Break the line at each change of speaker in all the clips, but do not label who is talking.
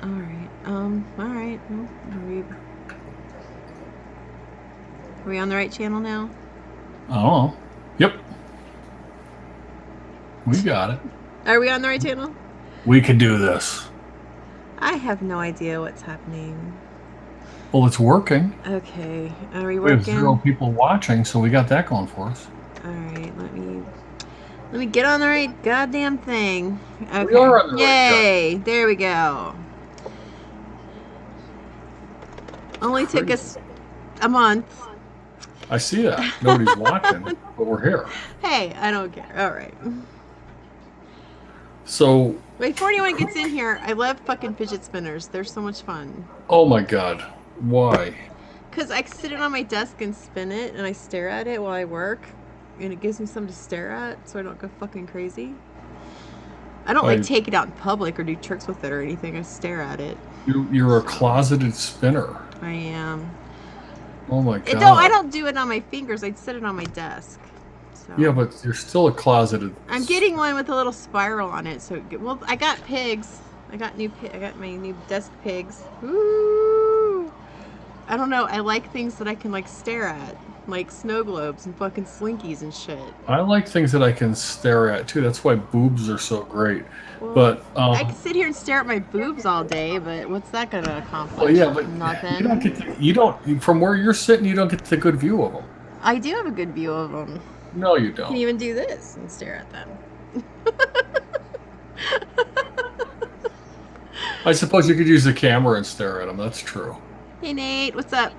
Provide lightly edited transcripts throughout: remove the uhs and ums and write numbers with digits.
All right. All right. Well, are we on the right channel now?
I don't know. Yep, we got it.
Are we on the right channel?
We can do this.
I have no idea what's happening.
Well, it's working.
Okay. Are we
We have
working?
0 people watching, so we got that going for us.
All right. Let me get on the right goddamn thing.
We
Okay.
are on the right god.
Yay! There we go.
It's
Only took
crazy.
us a month.
I see that. Nobody's watching, but we're here.
Hey, I don't care. All right.
So,
Before anyone gets in here, I love fucking fidget spinners. They're so much fun.
oh my god. Why?
Because I sit it on my desk and spin it, and I stare at it while I work, and it gives me something to stare at so I don't go fucking crazy. I don't like
I
take it out in public or do tricks with it or anything. I stare at it.
you're a
So
closeted spinner.
I am.
Oh my
It don't. I
god.
don't do it on my fingers. I set it on my desk.
Yeah,
So
but you're still a closeted.
I'm getting one with a little spiral on it. So well, I got pigs. I got my new desk pigs. Ooh. I don't know. I like things that I can like stare at, like snow globes and fucking slinkies and shit.
I like things that I can stare at too. That's why boobs are so great.
Well,
But
I can sit here and stare at my boobs all day, but what's that gonna
well,
accomplish?
yeah, but you don't
Nothing.
get you don't from where you're sitting. You don't get the good view of them.
I do have a good view of them.
No, you
I can
don't.
even do this and stare at them.
I suppose you could use the camera and stare at them. That's true.
Hey Nate, what's up?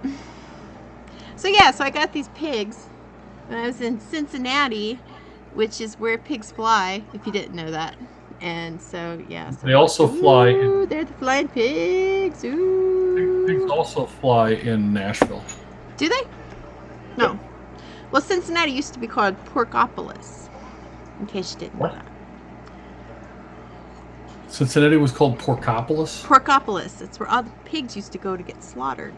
So yeah, so I got these pigs when I was in Cincinnati, which is where pigs fly, if you didn't know that. And so yeah, so
They
I'm like,
also fly
ooh,
in.
they're the flying pigs.
Pigs
Ooh.
also fly in Nashville.
Do they?
Yep.
No. Well, Cincinnati used to be called Porkopolis, in case you didn't know
What?
that.
Cincinnati was called Porkopolis.
Porkopolis. It's where all the pigs used to go to get slaughtered.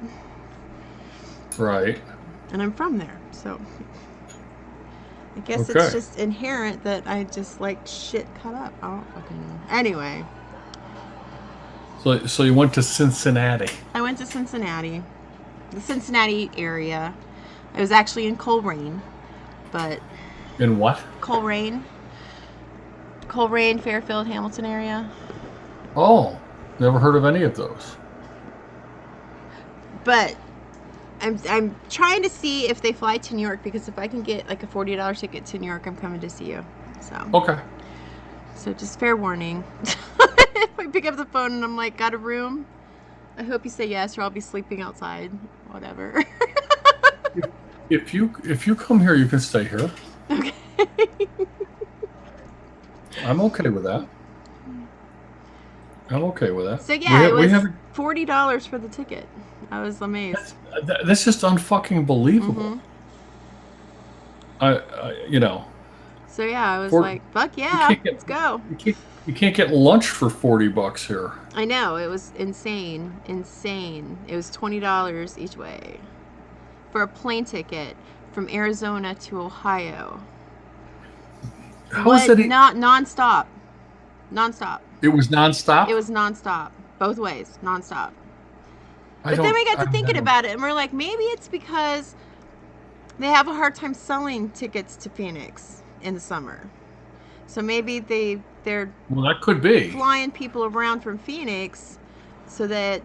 Right.
And I'm from there, so I guess it's
Okay.
just inherent that I just like shit cut up. I don't fucking know. Anyway,
So you went to Cincinnati.
I went to Cincinnati, the Cincinnati area. I was actually in Coleraine, but
In what?
Coleraine, Coleraine, Fairfield, Hamilton area.
Oh, never heard of any of those.
But I'm trying to see if they fly to New York because if I can get like a $40 ticket to New York, I'm coming to see you.
Okay.
So just fair warning. If I pick up the phone and I'm like, got a room, I hope you say yes, or I'll be sleeping outside. Whatever.
If you come here, you can stay here.
Okay.
I'm okay with that. I'm okay with that.
So
We
yeah, it
have we have
was $40 for the ticket. I was amazed.
that's just unfucking believable.
Mm-hmm.
You know,
So yeah, I was
for
like, fuck
you
yeah,
can't get
let's go.
you can't get lunch for $40 here.
I know, it was insane. Insane. It was $20 each way for a plane ticket from Arizona to Ohio.
How is that?
What? Not nonstop. Nonstop.
It was
It
nonstop.
was nonstop. Both ways. Nonstop.
I
But then
don't.
we got to
I've
thinking
never.
about it and we're like, maybe it's because they have a hard time selling tickets to Phoenix in the summer. So maybe they're
Well, that could be.
flying people around from Phoenix so that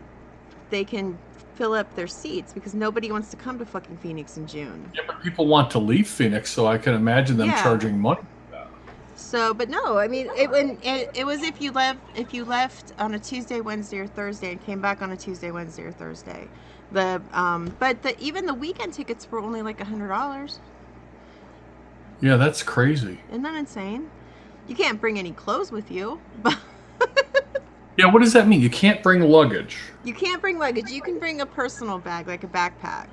they can fill up their seats because nobody wants to come to fucking Phoenix in June.
Yeah, but people want to leave Phoenix, so I can imagine them
Yeah.
charging money.
So, but no, I mean, it was if you left on a Tuesday, Wednesday, or Thursday and came back on a Tuesday, Wednesday, or Thursday. But even the weekend tickets were only like $100.
Yeah, that's crazy.
Isn't that insane? You can't bring any clothes with you, but
Yeah, what does that mean? You can't bring luggage.
you can't bring luggage. You can bring a personal bag, like a backpack,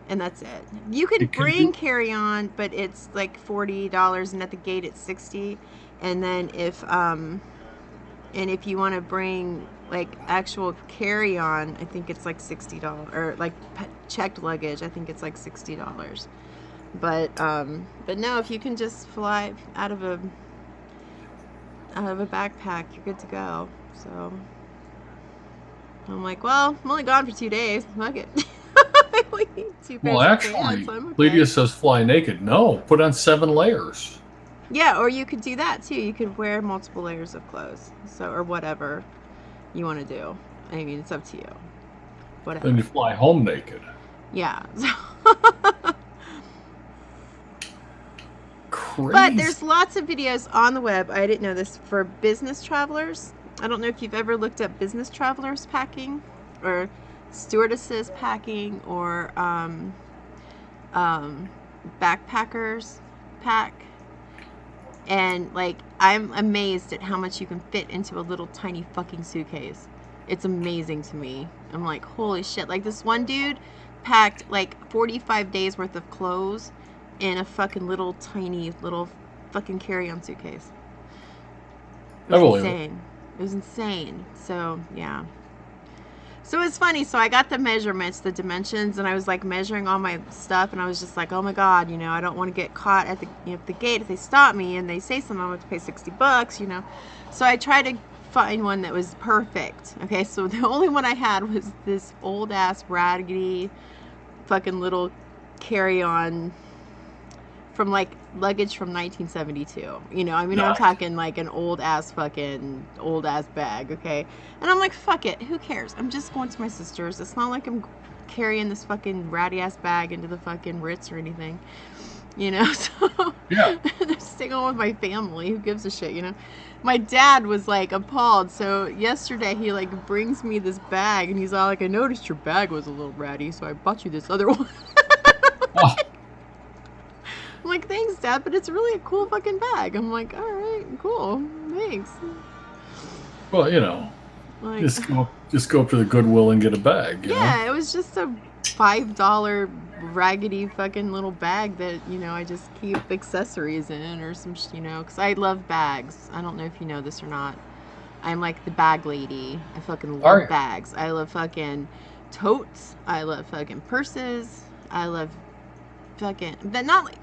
and that's it. You can
You can
bring
do.
carry on, but it's like $40, and at the gate it's 60. And then if you want to bring like actual carry on, I think it's like $60, or like checked luggage, I think it's like $60. But no, if you can just fly out of a backpack, you're good to go. So I'm like, well, I'm only gone for 2 days. Fuck it. I only need 2
Well,
pairs of
actually,
pants. I'm okay.
Lydia says fly naked. No, put on 7 layers.
Yeah, or you could do that too. You could wear multiple layers of clothes. So, or whatever you want to do. I mean, it's up to you. Whatever.
Then you fly home naked.
Yeah.
Crazy.
But there's lots of videos on the web. I didn't know this for business travelers. I don't know if you've ever looked up business travelers packing or stewardesses packing or backpackers pack. And like, I'm amazed at how much you can fit into a little tiny fucking suitcase. It's amazing to me. I'm like, holy shit. Like, this one dude packed like 45 days worth of clothes in a fucking little tiny little fucking carry-on suitcase. It was insane. It was insane. So yeah. So it's funny. So I got the measurements, the dimensions, and I was like measuring all my stuff, and I was just like, oh my god, you know, I don't want to get caught at the gate if they stop me and they say something. I'm going to pay $60, you know. So I tried to find one that was perfect. Okay, so the only one I had was this old ass raggedy fucking little carry-on from like luggage from 1972. You know, I mean, I'm talking like an old ass bag, okay? And I'm like, fuck it, who cares? I'm just going to my sister's. It's not like I'm carrying this fucking ratty ass bag into the fucking Ritz or anything, you know? So
yeah,
I'm staying on with my family. Who gives a shit, you know? My dad was like appalled. So yesterday he like brings me this bag and he's all like, I noticed your bag was a little ratty, so I bought you this other one.
oh,
I'm like, thanks, Dad, but it's really a cool fucking bag. I'm like, all right, cool, thanks.
well, you know,
Like,
just go up to the Goodwill and get a bag. You
yeah,
know?
it was just a $5 raggedy fucking little bag that, you know, I just keep accessories in or some, you know, because I love bags. I don't know if you know this or not. I'm like the bag lady. I fucking love bags. I love fucking totes. I love fucking purses. I love fucking, but not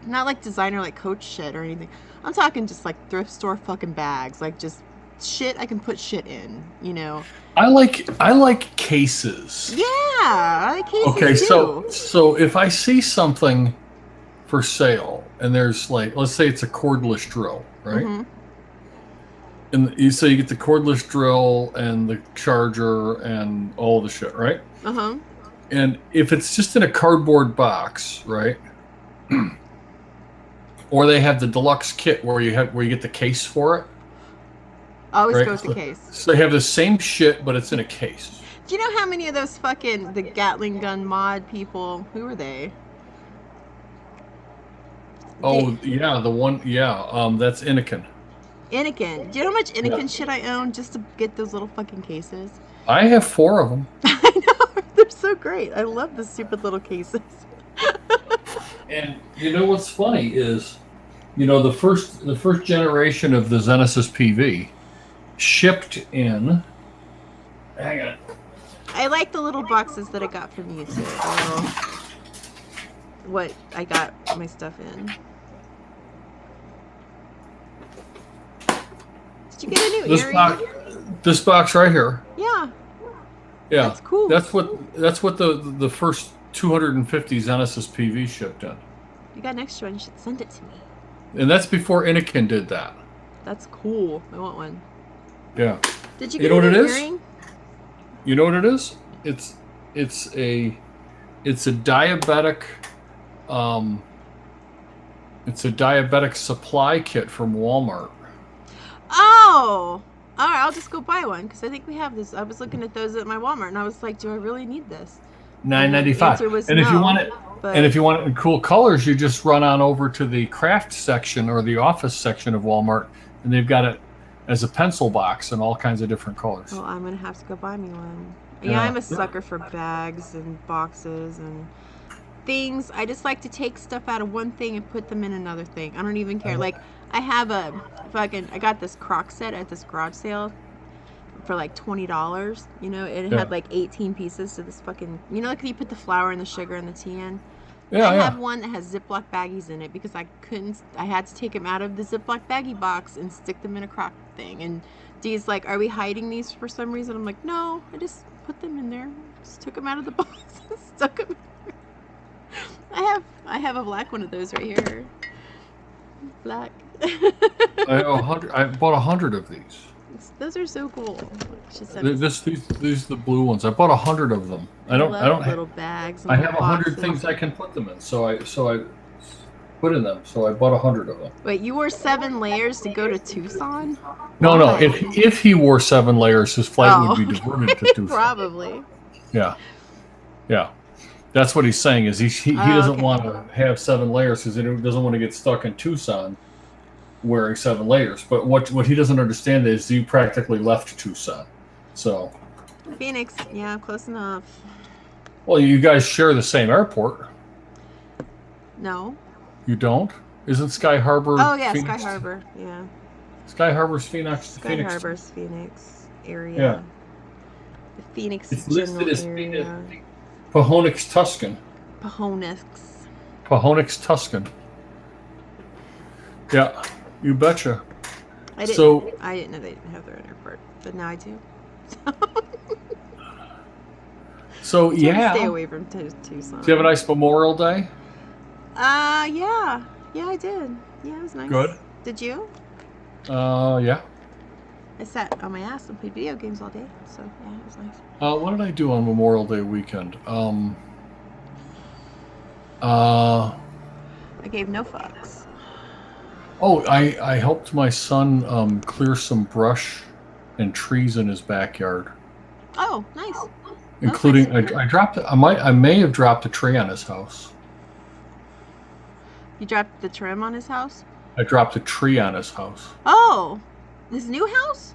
like designer like Coach shit or anything. I'm talking just like thrift store fucking bags, like just shit I can put shit in, you know.
I like cases.
Yeah, I like cases
Okay,
too.
so if I see something for sale and there's like, let's say it's a cordless drill, right?
Mm-hmm.
And you get the cordless drill and the charger and all the shit, right?
Uh-huh.
And if it's just in a cardboard box, right? Or they have the deluxe kit where you get the case for it.
I always
right?
go with the case.
So they have the same shit, but it's in a case.
Do you know how many of those fucking the Gatling gun mod people? Who are they?
Oh yeah, the one. Yeah, that's Inniken.
Inniken. Do you know how much Inniken shit I own just to get those little fucking cases?
I have 4 of them.
I know, they're so great. I love the stupid little cases.
And you know what's funny is, you know, the first generation of the Genesis PV shipped in. Hang on.
I like the little boxes that I got from you too. What I got my stuff in. Did you get a new earring?
This box right here.
Yeah.
Yeah.
That's cool.
That's what the first 250 Genesis PV shipped in.
You got an extra one. You should send it to me.
And that's before Inniken did that.
That's cool. I want one.
Yeah.
Did you get a new earring?
You know what it is? It's a diabetic it's a diabetic supply kit from Walmart.
Oh, all right. I'll just go buy one because I think we have this. I was looking at those at my Walmart and I was like, do I really need this?
$9.95. And if you want it, and if you want it in cool colors, you just run on over to the craft section or the office section of Walmart, and they've got it as a pencil box in all kinds of different colors.
Oh, I'm gonna have to go buy me one. Yeah, I'm a sucker for bags and boxes and things. I just like to take stuff out of one thing and put them in another thing. I don't even care. Like, I have I got this crock set at this garage sale for like $20. You know, it had like 18 pieces to this fucking, you know, like you put the flour and the sugar and the tea in.
Yeah,
I have one that has Ziploc baggies in it because I had to take them out of the Ziploc baggie box and stick them in a crock thing. And Dee's like, are we hiding these for some reason? I'm like, no, I just put them in there. Just took them out of the box and stuck them in there. I have a black one of those right here. Black.
I bought 100 of these.
Those are so cool.
These are the blue ones. I bought 100 of them. I don't
little bags.
I have 100 things I can put them in. So I put in them. So I bought 100 of them.
Wait, you wore 7 layers to go to Tucson?
No. If he wore 7 layers, his flight would be diverted to Tucson.
Probably.
Yeah. That's what he's saying. Is he doesn't want to have 7 layers because he doesn't want to get stuck in Tucson wearing 7 layers. But what he doesn't understand is you practically left Tucson. So.
Phoenix, yeah, close enough.
Well, you guys share the same airport.
No.
You don't? Isn't Sky Harbor?
Oh yeah,
Phoenix?
Sky Harbor. Yeah.
Sky Harbor's Phoenix.
Sky Harbor's Phoenix area.
Yeah.
The Phoenix
it's listed as
area.
Pahonix Tuscan. Pahonix Tuscan. Yeah, you betcha.
I didn't know they didn't have their own airport, but now I do.
So yeah.
Stay away from Tucson.
Did you have a nice Memorial Day?
Yeah, I did. Yeah, it was nice.
Good.
Did you?
Yeah.
I sat on my ass and played video games all day, so yeah, it was nice.
What did I do on Memorial Day weekend?
I gave no fucks.
Oh, I helped my son clear some brush and trees in his backyard.
Oh, nice.
Including, I may have dropped a tree on his house.
You dropped the trim on his house?
I dropped a tree on his house.
Oh, his new house?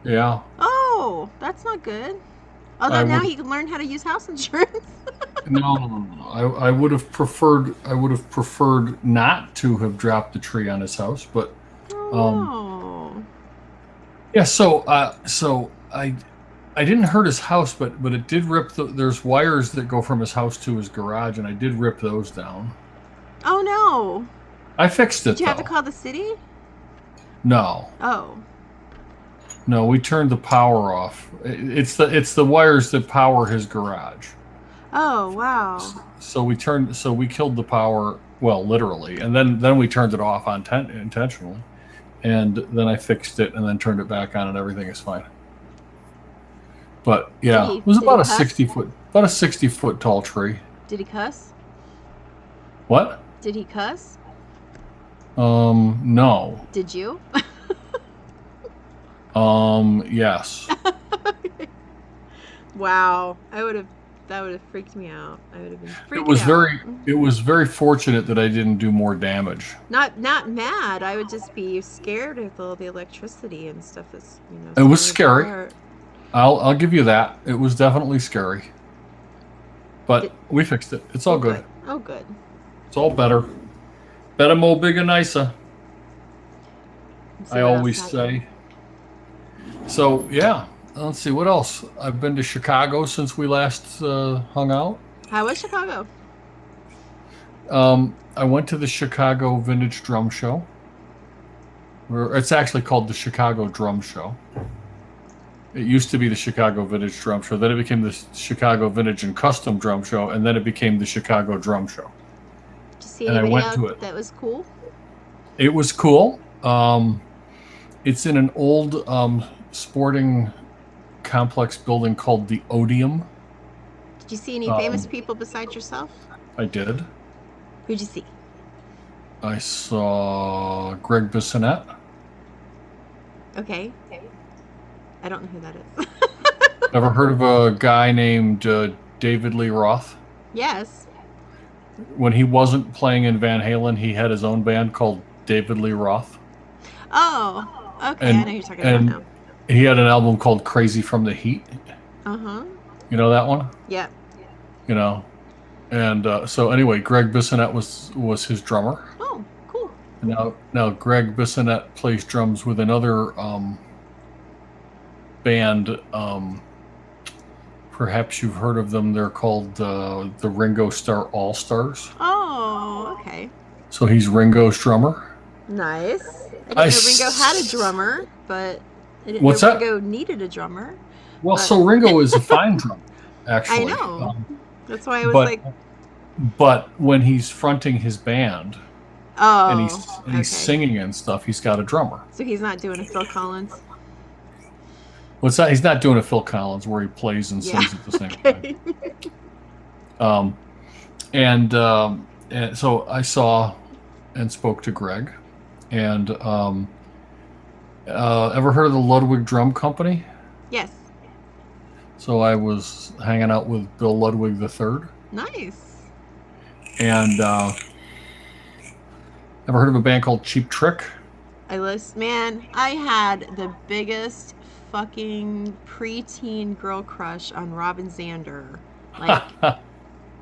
Yeah.
Oh, that's not good. Although now he can learn how to use house insurance.
No. I would have preferred not to have dropped the tree on his house, but yeah. So I didn't hurt his house, but it did rip. There's wires that go from his house to his garage, and I did rip those down.
Oh no!
I fixed it.
Did you have to call the city?
No.
Oh.
No, we turned the power off. It's the wires that power his garage.
Oh wow!
So we killed the power. Well, literally, and then we turned it off intentionally, and then I fixed it and then turned it back on, and everything is fine. But yeah, it was about a 60 foot tall tree.
Did he cuss?
What?
Did he cuss?
No.
Did you?
Yes.
Wow, that would have freaked me out. I would have been freaked out.
It was very fortunate that I didn't do more damage.
Not mad. I would just be scared of all the electricity and stuff. That's
It was scary. I'll give you that. It was definitely scary. But we fixed it. It's all good.
Oh, good.
It's all better. Better, more, bigger, nicer. I always say. So, yeah. Let's see. What else? I've been to Chicago since we last hung out.
How was Chicago?
I went to the Chicago Vintage Drum Show. It's actually called the Chicago Drum Show. It used to be the Chicago Vintage Drum Show. Then it became the Chicago Vintage and Custom Drum Show. And then it became the Chicago Drum Show.
Did you see anybody else that was cool?
It was cool. It's in an old sporting complex building called the Odeum.
Did you see any famous people besides yourself?
I did.
Who'd you see?
I saw Greg Bissonette.
Okay. I don't know who that is.
Ever heard of a guy named David Lee Roth?
Yes.
When he wasn't playing in Van Halen, he had his own band called David Lee Roth.
Oh, okay. I know who you're talking about now.
He had an album called Crazy from the Heat.
Uh-huh.
You know that one?
Yeah.
You know. And so anyway, Greg Bissonette was his drummer.
Oh, cool.
Now Greg Bissonette plays drums with another band. Perhaps you've heard of them. They're called the Ringo Starr All-Stars.
Oh, okay.
So he's Ringo's drummer.
Nice. I didn't know Ringo had a drummer, but I didn't
What's
know
that?
Ringo needed a drummer.
Well, so Ringo is a fine drummer, actually.
I know. That's why I was like.
But when he's fronting his band, and he's singing and stuff, he's got a drummer.
So he's not doing a Phil Collins.
What's that? He's not doing a Phil Collins where he plays and sings at the same time. And so I saw and spoke to Greg, and ever heard of the Ludwig Drum Company?
Yes.
So I was hanging out with Bill Ludwig III.
Nice.
And ever heard of a band called Cheap Trick?
Man, I had the biggest fucking preteen girl crush on Robin Zander. Like,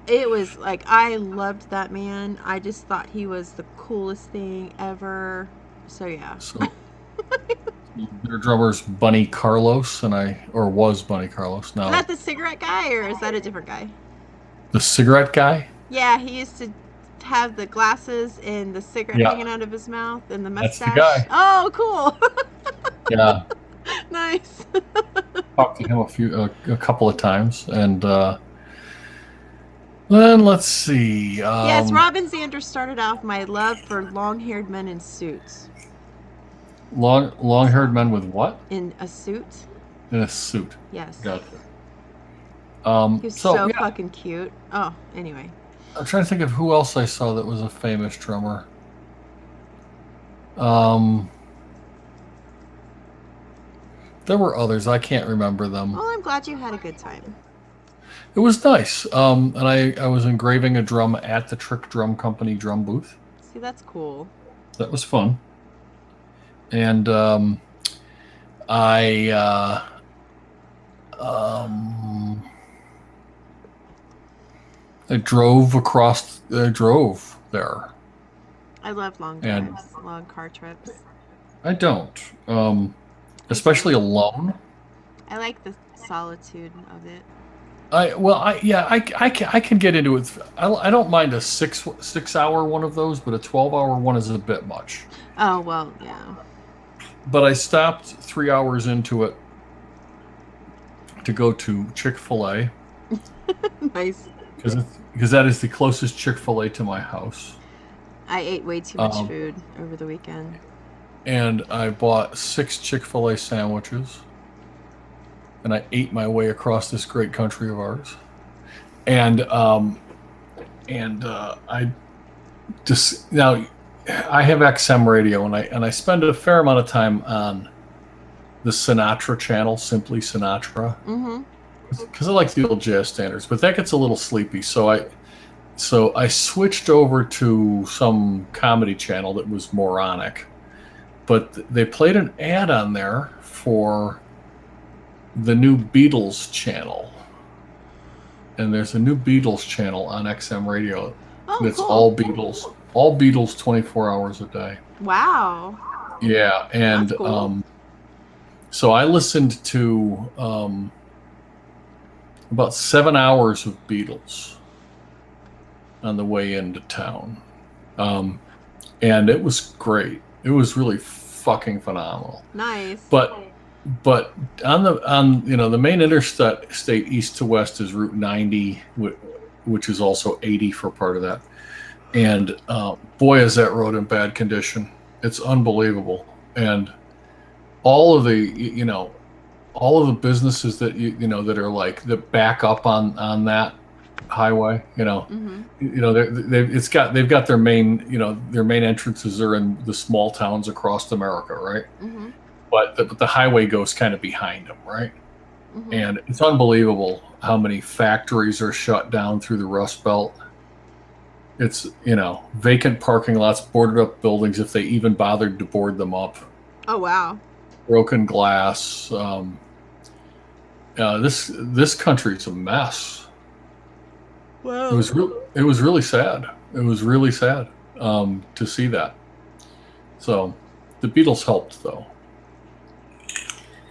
it was like, I loved that man. I just thought he was the coolest thing ever. So yeah.
So their drummer's Bunny Carlos, or was Bunny Carlos. Now,
is that the cigarette guy, or is that a different guy?
The cigarette guy?
Yeah, he used to have the glasses and the cigarette hanging out of his mouth and the mustache.
That's the guy.
Oh, cool.
Yeah.
Nice.
Talked to him a couple of times, and then let's see.
Yes, Robin Zander started off my love for long-haired men in suits.
Long-haired men with what?
In a suit.
In a suit.
Yes.
Gotcha.
He was so fucking cute. Oh, anyway.
I'm trying to think of who else I saw that was a famous drummer. There were others. I can't remember them.
Well, I'm glad you had a good time.
It was nice. And I was engraving a drum at the Trick Drum Company drum booth.
See, that's cool.
That was fun. And I drove there.
I love long drives, long car trips.
I don't, especially alone.
I like the solitude of it.
I can get into it. I don't mind a 6-hour one of those, but a 12-hour one is a bit much.
Oh well, yeah.
But I stopped 3 hours into it to go to Chick-fil-A.
Nice.
Because that is the closest Chick-fil-A to my house.
I ate way too much food over the weekend.
And I bought 6 Chick-fil-A sandwiches. And I ate my way across this great country of ours. And I just now I have XM radio, and I spend a fair amount of time on the Sinatra channel, Simply Sinatra. Mm-hmm. Because I like the old jazz standards, but that gets a little sleepy. So I switched over to some comedy channel that was moronic, but they played an ad on there for the new Beatles channel, and there's a new Beatles channel on XM radio that's cool. all Beatles 24 hours a day.
Wow.
Yeah, and cool. So I listened to about 7 hours of Beatles on the way into town. And it was great. It was really fucking phenomenal.
Nice.
But on the main interstate east to west is Route 90, which is also 80 for part of that. And boy, is that road in bad condition. It's unbelievable. And all of the businesses that that are like that back up on that highway, mm-hmm. They've got their main entrances are in the small towns across America, right? Mm-hmm. But the highway goes kind of behind them, right? Mm-hmm. And it's unbelievable how many factories are shut down through the Rust Belt. It's vacant parking lots, boarded up buildings if they even bothered to board them up.
Oh wow!
Broken glass. This country's a mess.
Whoa.
It was really sad. It was really sad to see that. So the Beatles helped, though.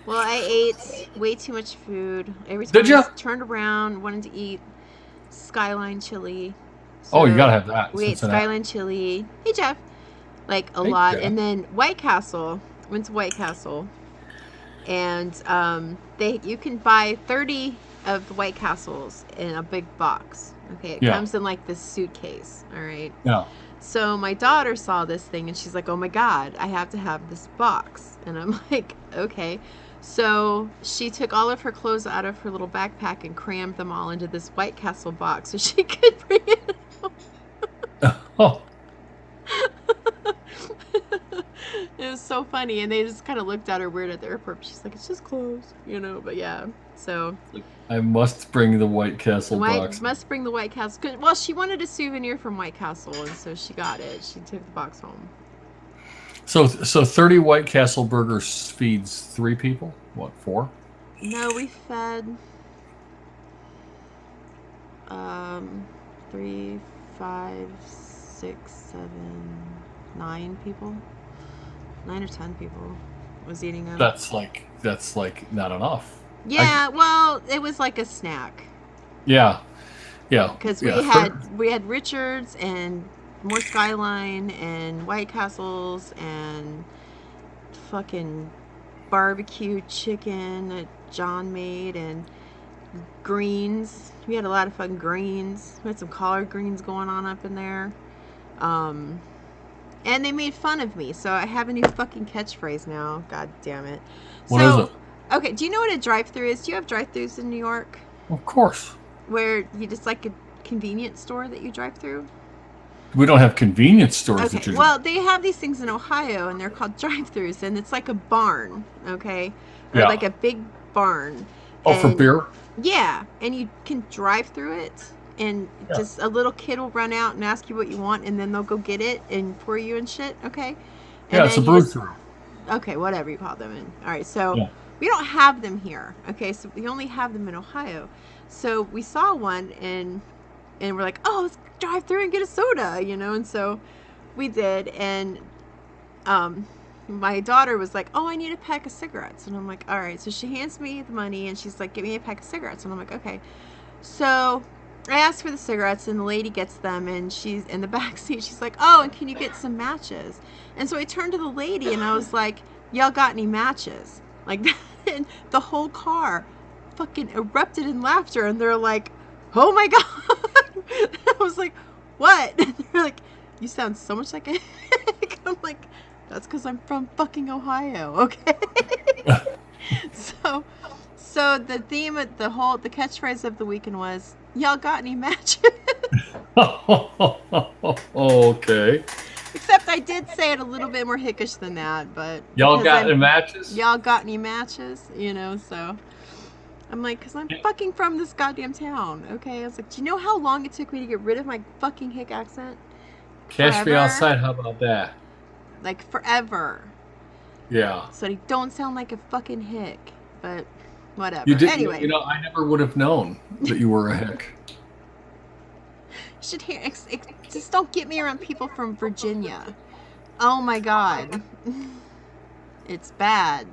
Well, I ate way too much food. Every time I turned around, wanted to eat Skyline chili. So
you gotta have that.
We ate Skyline chili. Hey, Jeff. like a lot. And then White Castle, went to White Castle, and you can buy 30 of the White Castles in a big box. Okay, it comes in like this suitcase. All right.
Yeah.
So my daughter saw this thing and she's like, "Oh my God, I have to have this box." And I'm like, "Okay." So she took all of her clothes out of her little backpack and crammed them all into this White Castle box so she could bring it home.
Oh.
It was so funny, and they just kind of looked at her weird at the airport. She's like, "It's just clothes," But yeah, so
I must bring the White Castle box.
Must bring the White Castle. Well, she wanted a souvenir from White Castle, and so she got it. She took the box home.
So 30 White Castle burgers feeds 3 people? What, 4?
No, we fed 3, 5, 6, 7, 9 people. 9 or 10 people was eating them.
That's like not enough.
Yeah, well, it was like a snack.
Yeah.
Because we had Richards and more Skyline and White Castles and fucking barbecue chicken that John made and greens. We had a lot of fucking greens. We had some collard greens going on up in there. And they made fun of me, so I have a new fucking catchphrase now. God damn it.
What is it?
Okay, do you know what a drive-thru is? Do you have drive-thrus in New York?
Of course.
Where you just like a convenience store that you drive through?
We don't have convenience stores.
Okay, well, they have these things in Ohio, and they're called drive-thrus, and it's like a barn, okay? Or like a big barn.
Oh, for beer?
Yeah, and you can drive through it. And just a little kid will run out and ask you what you want, and then they'll go get it and for you and shit, okay? And
it's a brew-through.
Okay, whatever you call them. All right, so we don't have them here, okay? So we only have them in Ohio. So we saw one, and we're like, "Oh, let's drive through and get a soda," And so we did, and my daughter was like, "Oh, I need a pack of cigarettes," and I'm like, "All right." So she hands me the money, and she's like, "Give me a pack of cigarettes," and I'm like, "Okay." So I asked for the cigarettes, and the lady gets them, and she's in the back seat. She's like, "Oh, and can you get some matches?" And so I turned to the lady, and I was like, "Y'all got any matches?" Like that, and the whole car fucking erupted in laughter, and they're like, "Oh my God." I was like, "What?" And they're like, "You sound so much like a hick." I'm like, "That's because I'm from fucking Ohio, okay?" So the theme of the catchphrase of the weekend was, "Y'all got any matches?"
Okay.
Except I did say it a little bit more hickish than that, but
y'all got any matches?
Y'all got any matches? So I'm like, because I'm fucking from this goddamn town, okay? I was like, do you know how long it took me to get rid of my fucking hick accent?
Catch me outside, how about that?
Like forever.
Yeah.
So I don't sound like a fucking hick, but whatever.
You did,
anyway.
I never would have known that you were a hick.
Should hear. Just don't get me around people from Virginia. Oh my God. It's bad.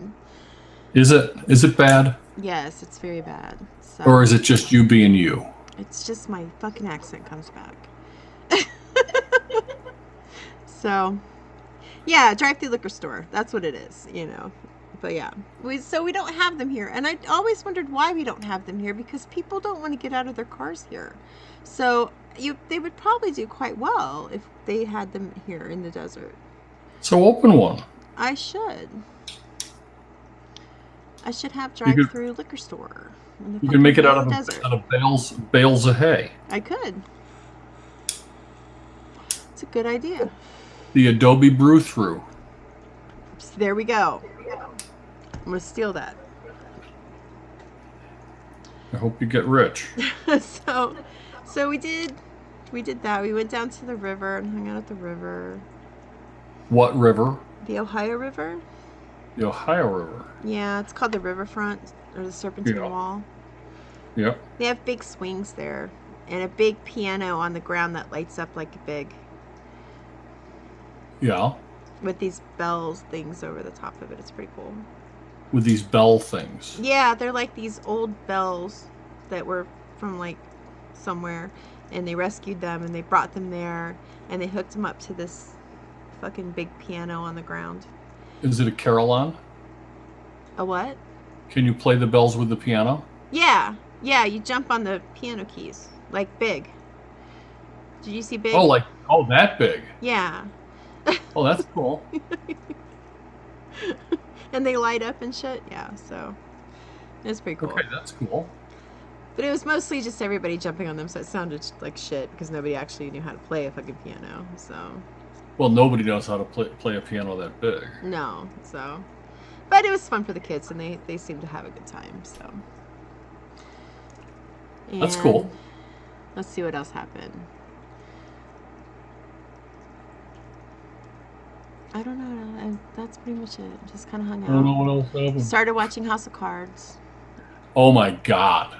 Is it bad?
Yes, it's very bad. So,
or is it just you being you?
It's just my fucking accent comes back. So, yeah, drive-through liquor store. That's what it is, But yeah, we don't have them here. And I always wondered why we don't have them here, because people don't want to get out of their cars here. So they would probably do quite well if they had them here in the desert.
So open one.
I should have drive-through liquor store.
You can make it out of bales of hay.
I could. It's a good idea.
The Adobe brew-through.
There we go. I'm gonna steal that.
I hope you get rich.
So we did that. We went down to the river and hung out at the river.
What river?
The Ohio River.
The Ohio River.
Yeah, it's called the Riverfront, or the Serpentine Wall.
Yep.
They have big swings there, and a big piano on the ground that lights up like a big.
Yeah.
With these bells things over the top of it. It's pretty cool.
With these bell things.
Yeah, they're like these old bells that were from like somewhere, and they rescued them and they brought them there, and they hooked them up to this fucking big piano on the ground.
Is it a carillon?
A what?
Can you play the bells with the piano?
Yeah. Yeah, you jump on the piano keys. Like Big. Did you see Big?
Oh, that big?
Yeah.
Oh, that's cool.
And they light up and shit. Yeah, so it's pretty cool.
Okay, that's cool.
But it was mostly just everybody jumping on them, so it sounded like shit because nobody actually knew how to play a fucking piano. So.
Well, nobody knows how to play a piano that big.
No, so. But it was fun for the kids, and they seemed to have a good time. So. And
that's cool.
Let's see what else happened. I don't know. That's pretty much it. Just kind of hung out.
I don't know what else happened.
Started watching House of Cards.
Oh my god.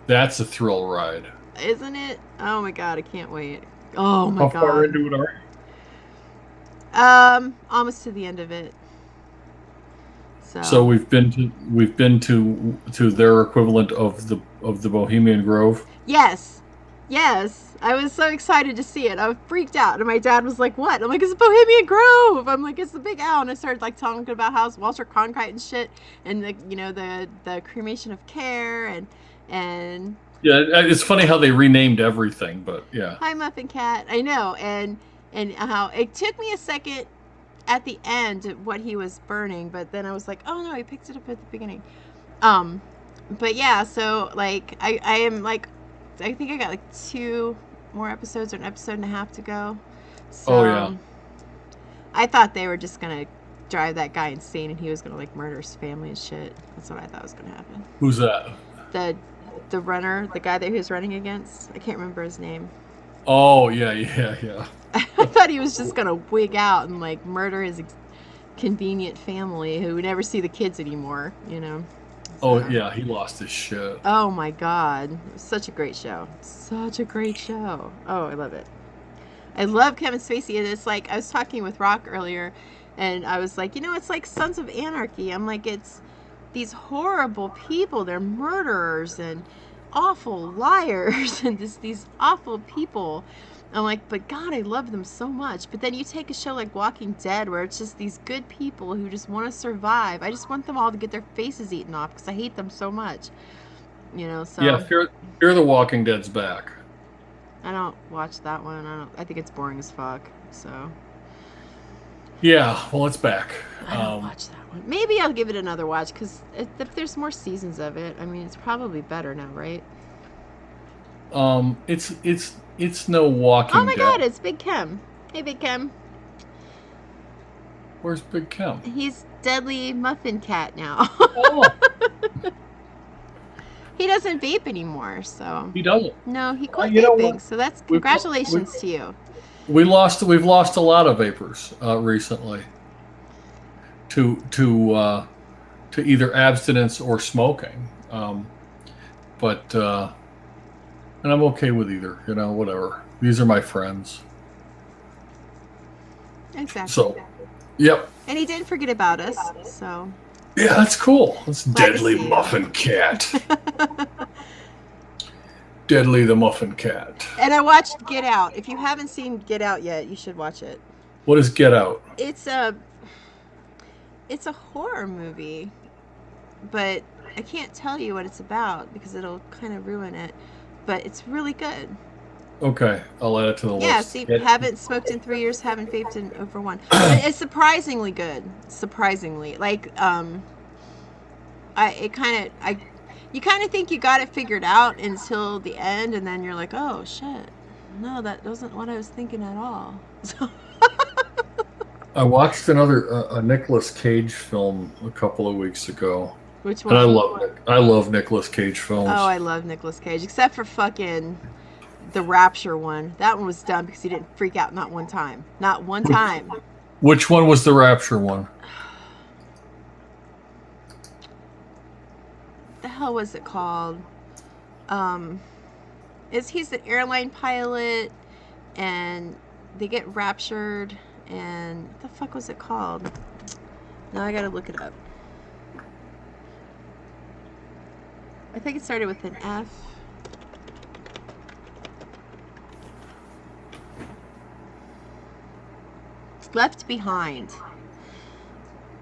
That's a thrill ride.
Isn't it? Oh my god, I can't wait. Oh my god.
How far into it are you?
Almost to the end of it.
So we've been to their equivalent of the Bohemian Grove.
Yes. I was so excited to see it. I was freaked out, and my dad was like, "What?" I'm like, "It's Bohemian Grove." I'm like, "It's the Big Owl," and I started like talking about how it's Walter Cronkite and shit, and the cremation of care and.
Yeah, it's funny how they renamed everything, but yeah.
Hi, Muffin Cat. I know, and how it took me a second at the end what he was burning, but then I was like, oh no, he picked it up at the beginning. But yeah, so like I am like, I think I got like 2 more episodes or an episode and a half to go. So
oh yeah.
I thought they were just gonna drive that guy insane and he was gonna like murder his family and shit. That's what I thought was gonna happen.
Who's that?
The runner, the guy that he was running against. I can't remember his name.
Oh yeah.
I thought he was just gonna wig out and like murder his convenient family who would never see the kids anymore, you know. So.
Oh yeah, he lost his shit.
Oh my god, it was such a great show. Such a great show. Oh, I love it. I love Kevin Spacey, and it's like I was talking with Rock earlier, and I was like, it's like Sons of Anarchy. I'm like, it's these horrible people. They're murderers and awful liars and these awful people. I'm like, but God, I love them so much. But then you take a show like Walking Dead where it's just these good people who just want to survive. I just want them all to get their faces eaten off because I hate them so much. So.
Yeah, Fear the Walking Dead's back.
I don't watch that one. I think it's boring as fuck. So.
Yeah, well, it's back.
I don't watch that one. Maybe I'll give it another watch because if there's more seasons of it, I mean, it's probably better now, right?
It's no Walking Dead.
Oh my God, it's Big Kem. Hey, Big Kem.
Where's Big Kem?
He's Deadly Muffin Cat now.
Oh.
He doesn't vape anymore, so.
He doesn't.
No, he quit vaping. So that's congratulations to you.
We've lost a lot of vapors recently to either abstinence or smoking, but and I'm okay with either. Whatever. These are my friends.
Exactly.
So, yep.
And he didn't forget about us, so.
Yeah, that's cool. That's Deadly Muffin Cat. Deadly the Muffin Cat.
And I watched Get Out. If you haven't seen Get Out yet, you should watch it.
What is Get Out?
It's a horror movie, but I can't tell you what it's about because it'll kind of ruin it. But it's really good.
Okay, I'll add it to the list.
Yeah, see, haven't smoked in 3 years, haven't vaped in over 1. It's surprisingly good. Surprisingly, like you kind of think you got it figured out until the end, and then you're like, oh shit, no, that wasn't what I was thinking at all. So.
I watched a Nicolas Cage film a couple of weeks ago.
Which one?
And I love Nicolas Cage films.
Oh, I love Nicolas Cage, except for fucking the Rapture one. That one was dumb because he didn't freak out not one time. Not one time.
Which one was the Rapture one?
The hell was it called? He's an airline pilot and they get raptured, and what the fuck was it called? Now I gotta look it up. I think it started with an F. Left Behind.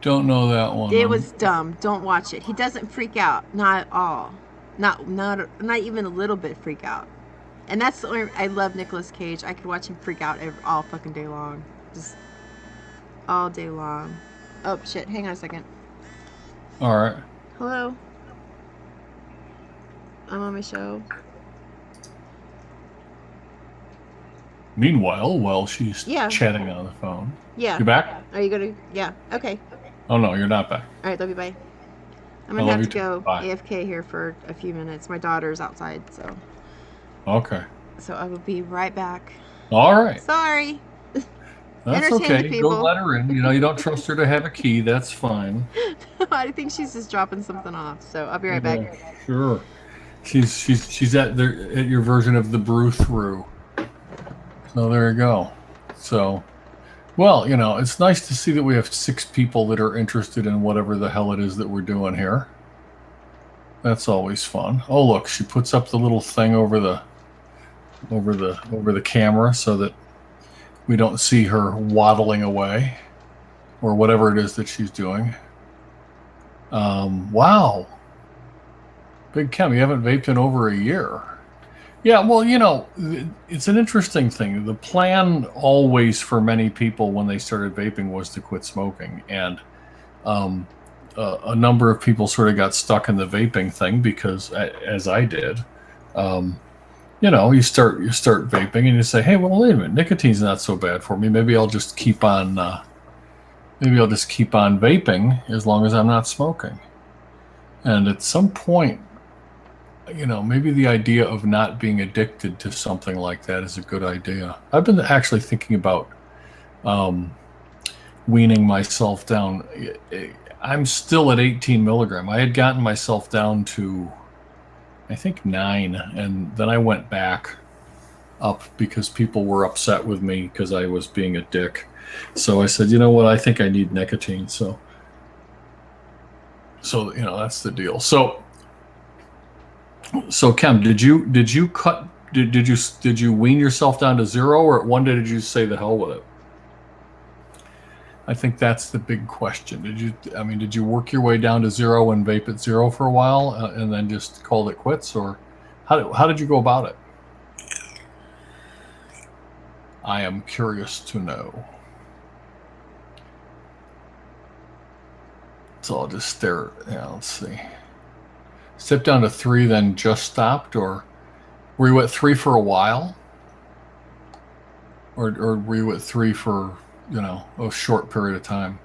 Don't know that one.
It was dumb. Don't watch it. He doesn't freak out. Not at all. Not even a little bit freak out. And that's the only, I love Nicolas Cage. I could watch him freak out all fucking day long. Just all day long. Oh, shit. Hang on a second.
All right.
Hello. I'm on my show.
Meanwhile, while she's chatting on the phone.
Yeah.
You back?
Are you going to? Yeah. Okay.
Oh, no, you're not back.
All right. Love you. Bye. I'm going to have to go AFK here for a few minutes. My daughter's outside, so.
Okay.
So I will be right back.
All right.
Sorry.
That's okay. Go let her in. You know, you don't trust her to have a key. That's fine.
I think she's just dropping something off. So I'll be right back.
Sure. She's at your version of the brew through. So there you go. So, well, you know, it's nice to see that we have 6 people that are interested in whatever the hell it is that we're doing here. That's always fun. Oh, look, she puts up the little thing over the camera so that we don't see her waddling away or whatever it is that she's doing. Wow. Big Chem, you haven't vaped in over a year. Yeah, well, you know, it's an interesting thing. The plan always for many people when they started vaping was to quit smoking. And a number of people sort of got stuck in the vaping thing because, as I did, you know, you start vaping and you say, hey, well, wait a minute, nicotine's not so bad for me. Maybe I'll just keep on vaping as long as I'm not smoking. And at some point, you know, maybe the idea of not being addicted to something like that is a good idea. I've been actually thinking about weaning myself down. I'm still at 18 milligram. I had gotten myself down to, I think, 9, and then I went back up because people were upset with me because I was being a dick. So I said, you know what, I think I need nicotine. So you know, that's the deal. So Kem, did you wean yourself down to 0, or at one day did you say the hell with it? I think that's the big question. Did you work your way down to 0 and vape at 0 for a while and then just called it quits, or how did you go about it? I am curious to know. So I'll just stare. Yeah, let's see. Step down to 3, then just stopped, or were you at 3 for a while, or were you at 3 for, you know, a short period of time?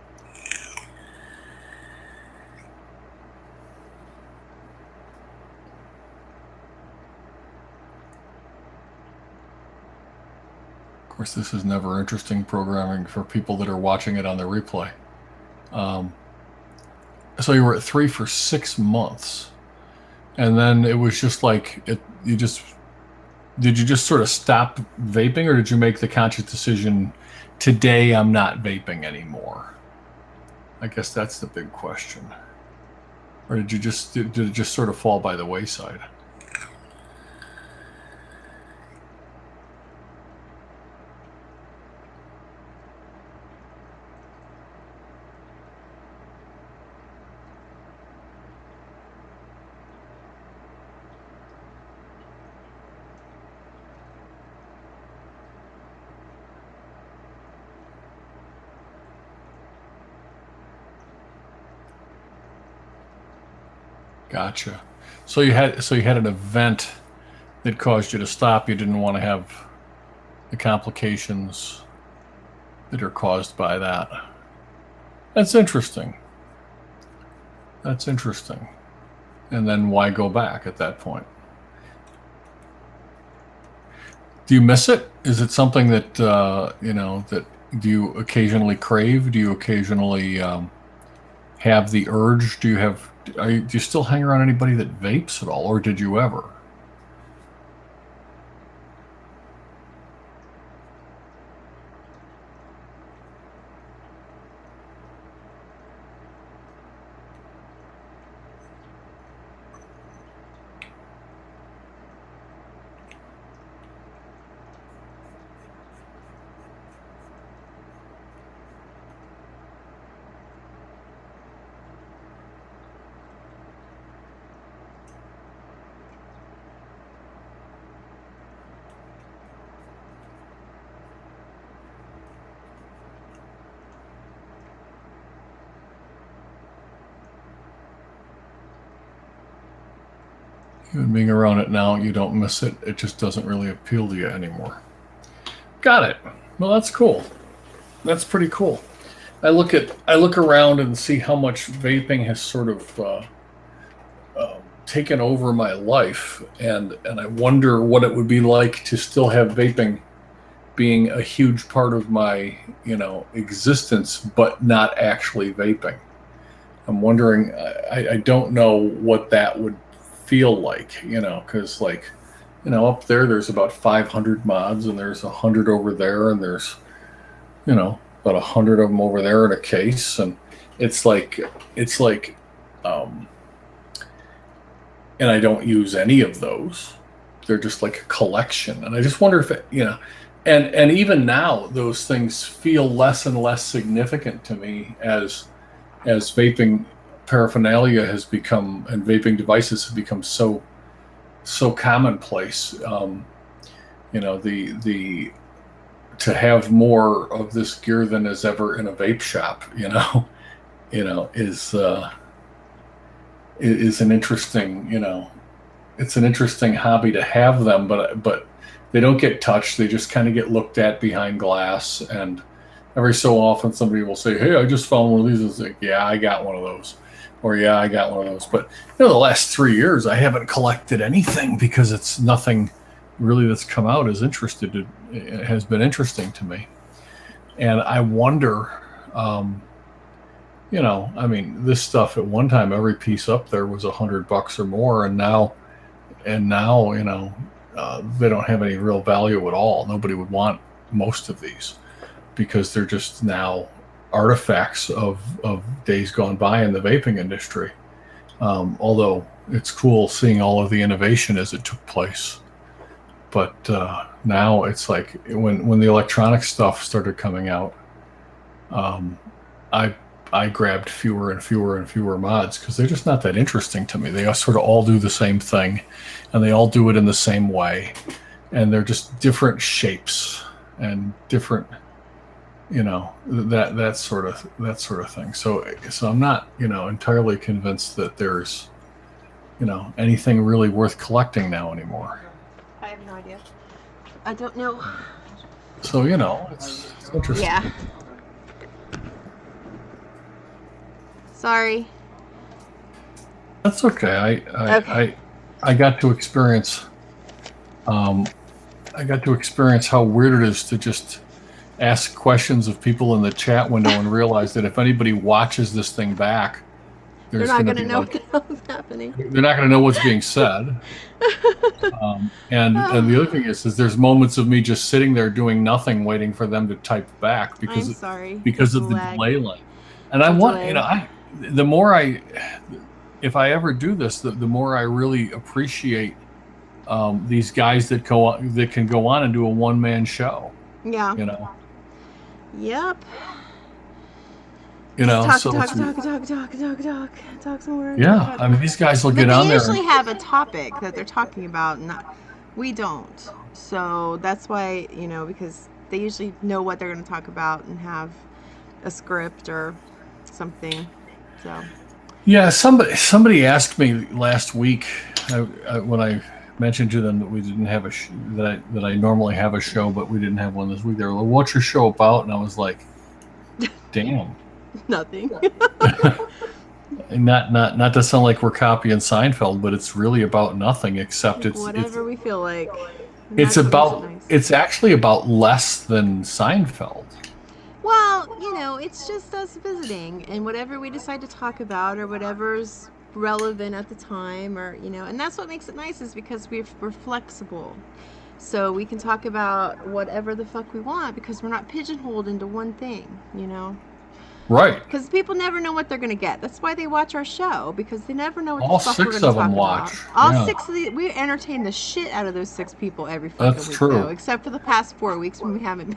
Of course, this is never interesting programming for people that are watching it on the replay. So you were at 3 for 6 months, and then it was just like did you just sort of stop vaping, or did you make the conscious decision, today I'm not vaping anymore? I guess that's the big question. Or did it just sort of fall by the wayside? Gotcha. So you had an event that caused you to stop. You didn't want to have the complications that are caused by that. That's interesting. That's interesting. And then why go back at that point? Do you miss it? Is it something that you know, that do you occasionally crave? Do you occasionally have the urge? Do you still hang around anybody that vapes at all, or did you ever? Even being around it now, you don't miss it. It just doesn't really appeal to you anymore. Got it. Well, that's cool. That's pretty cool. I look around and see how much vaping has sort of taken over my life, and I wonder what it would be like to still have vaping being a huge part of my existence, but not actually vaping. I'm wondering. I don't know what that would feel like, because up there's about 500 mods, and there's 100 over there, and there's about 100 of them over there in a case, and it's like and I don't use any of those. They're just like a collection, and I just wonder if and even now those things feel less and less significant to me as vaping paraphernalia has become, and vaping devices have become so commonplace. The to have more of this gear than is ever in a vape shop, is an interesting, it's an interesting hobby to have them, but they don't get touched. They just kind of get looked at behind glass, and every so often somebody will say, "Hey, I just found one of these." It's like, "Yeah, I got one of those," or "Yeah, I got one of those." But the last 3 years, I haven't collected anything because it's nothing really that's come out has been interesting to me, and I wonder. This stuff at one time, every piece up there was $100 or more, and now, they don't have any real value at all. Nobody would want most of these because they're just now artifacts of days gone by in the vaping industry. Although it's cool seeing all of the innovation as it took place, but now it's like when the electronic stuff started coming out, I grabbed fewer and fewer and fewer mods because they're just not that interesting to me. They sort of all do the same thing, and they all do it in the same way, and they're just different shapes and different, that sort of thing. So I'm not, entirely convinced that there's, anything really worth collecting now anymore.
I have no idea. I don't know.
So it's interesting.
Yeah. Sorry.
That's okay. I got to experience. I got to experience how weird it is to just ask questions of people in the chat window and realize that if anybody watches this thing back,
they're not going to know what the hell is happening.
They're not going to know what's being said. And the other thing is there's moments of me just sitting there doing nothing, waiting for them to type back because of the delay line. And I want, the more if I ever do this, the more I really appreciate these guys that can go on and do a one-man show.
Yeah. Yep. Talk some more.
Yeah, I mean, these guys will get on there.
They usually have a topic that they're talking about, and we don't. So that's why, because they usually know what they're going to talk about and have a script or something. So.
Yeah, somebody asked me last week when I mentioned to them that we didn't have that I normally have a show, but we didn't have one this week. They were like, "What's your show about?" And I was like, "Damn."
Nothing.
not to sound like we're copying Seinfeld, but it's really about nothing except it's
whatever we feel like.
It's actually about less than Seinfeld.
Well, it's just us visiting, and whatever we decide to talk about or whatever's relevant at the time, or and that's what makes it nice, is because we're flexible. So we can talk about whatever the fuck we want because we're not pigeonholed into one thing,
Right.
Because people never know what they're going to get. That's why they watch our show, because they never know what
all
the fuck we're going to talk about.
All 6 of them watch.
All 6 of these, we entertain the shit out of those 6 people every fucking week.
That's true.
Though, except for the past 4 weeks when we haven't.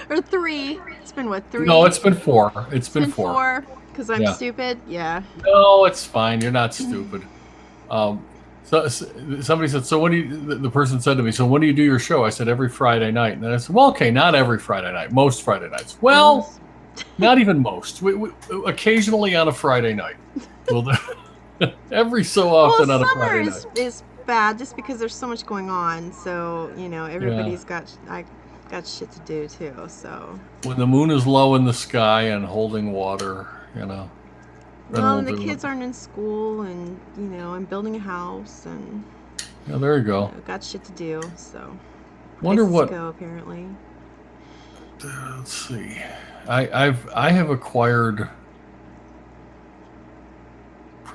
Or 3. It's been what, 3?
No, it's been 4. It's been 4.
Because I'm stupid? Yeah.
No, it's fine. You're not stupid. So somebody said, so when do you, the person said to me, so when do you do your show? I said, every Friday night. And then I said, well, okay, not every Friday night. Most Friday nights. Well, not even most. We occasionally on a Friday night. Every so often on a
summer
Friday night.
is bad just because there's so much going on. So everybody's got shit to do too. So
when the moon is low in the sky and holding water,
Well, and the kids aren't in school, and I'm building a house, and
yeah, there you go.
Got shit to do. So
wonder what.
To go apparently.
Let's see. I have acquired.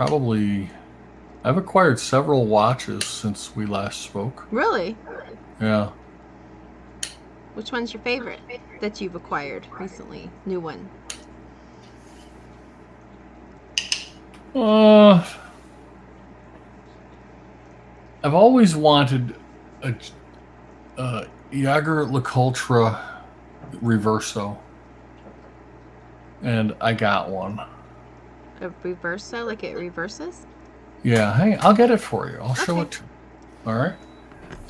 I've acquired several watches since we last spoke.
Really?
Yeah.
Which one's your favorite that you've acquired recently? New one?
I've always wanted a Jaeger-LeCoultre Reverso, and I got one.
A Reverso, like it reverses?
Yeah, hey, I'll get it for you. I'll show it to you. All right?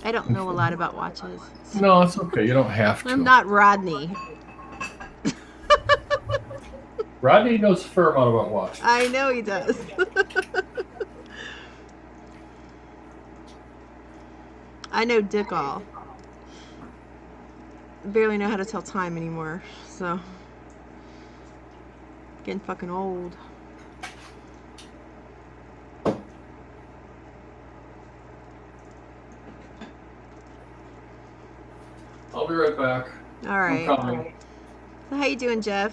I don't know a lot about watches.
No, it's okay. You don't have to.
I'm not Rodney.
Rodney knows a fair amount about watches.
I know he does. I know dick all. I barely know how to tell time anymore, so getting fucking old.
I'll be right back.
All right.
I'm coming.
So how you doing, Jeff?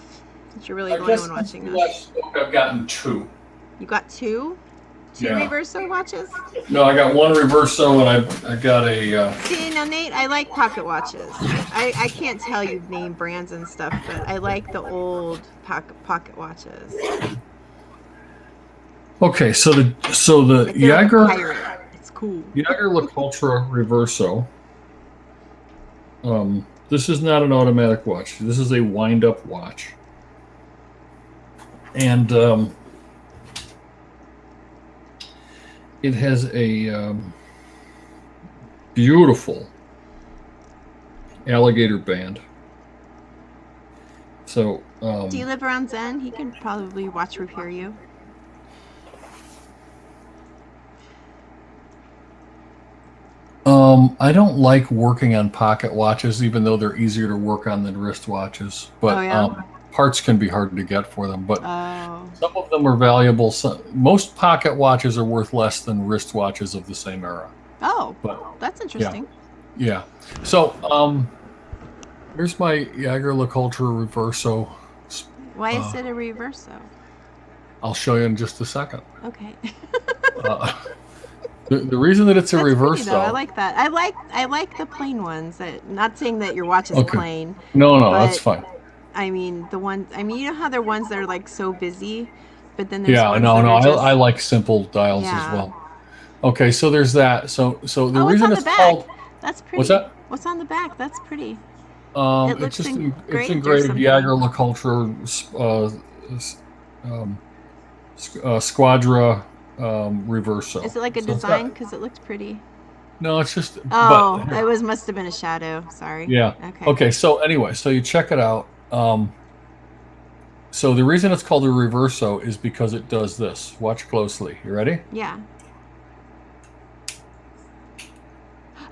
Since you're really the only one watching this.
I've gotten 2.
You got 2? 2 Reverso watches?
No, I got 1 Reverso, and I got a...
See, now, Nate, I like pocket watches. I can't tell you name brands and stuff, but I like the old pocket watches.
Okay, so the Jaeger...
It's cool.
Jaeger-LeCoultre Reverso. This is not an automatic watch. This is a wind-up watch. And it has a beautiful alligator band. So,
do you live around Zen? He can probably watch repair you.
I don't like working on pocket watches, even though they're easier to work on than wristwatches. But parts can be hard to get for them. But some of them are valuable. Most pocket watches are worth less than wristwatches of the same era.
Oh, that's interesting.
Yeah. So, here's my Jaeger-LeCoultre Reverso.
Why is it a Reverso?
I'll show you in just a second.
Okay.
The reason that it's a Reverso,
I like that. I like the plain ones. Not saying that your watch is plain.
No, that's fine.
I mean the ones. I mean, you know how there are ones that are like so busy, but then there's
I like simple dials as well. Okay, so there's that. So the reason it's called.
That's pretty.
What's that?
What's on the back? That's pretty.
It's just it's engraved Jaeger-LeCoultre Squadra Reverso.
Is it like a design? Because it looked pretty.
No, it's just.
It must have been a shadow. Sorry.
Yeah. Okay. So anyway, so you check it out. So the reason it's called a Reverso is because it does this. Watch closely. You ready?
Yeah.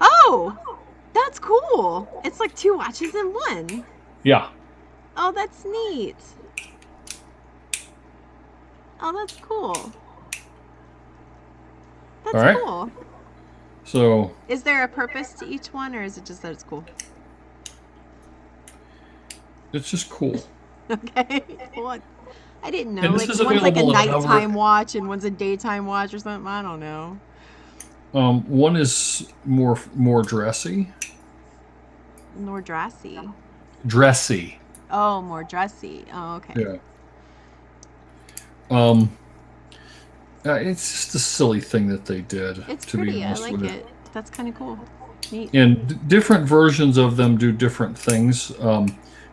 Oh, that's cool. It's like 2 watches in one.
Yeah.
Oh, that's neat. Oh, that's cool. That's cool.
So.
Is there a purpose to each one, or is it just that it's cool?
It's just cool.
Okay. Well, I didn't know.
Like
one's like a nighttime watch and one's a daytime watch or something. I don't know.
One is more dressy.
More dressy.
Dressy.
Oh, more dressy. Oh, okay.
Yeah. It's just a silly thing that they did.
It's pretty. I like it. That's kind of cool. Neat.
And different versions of them do different things.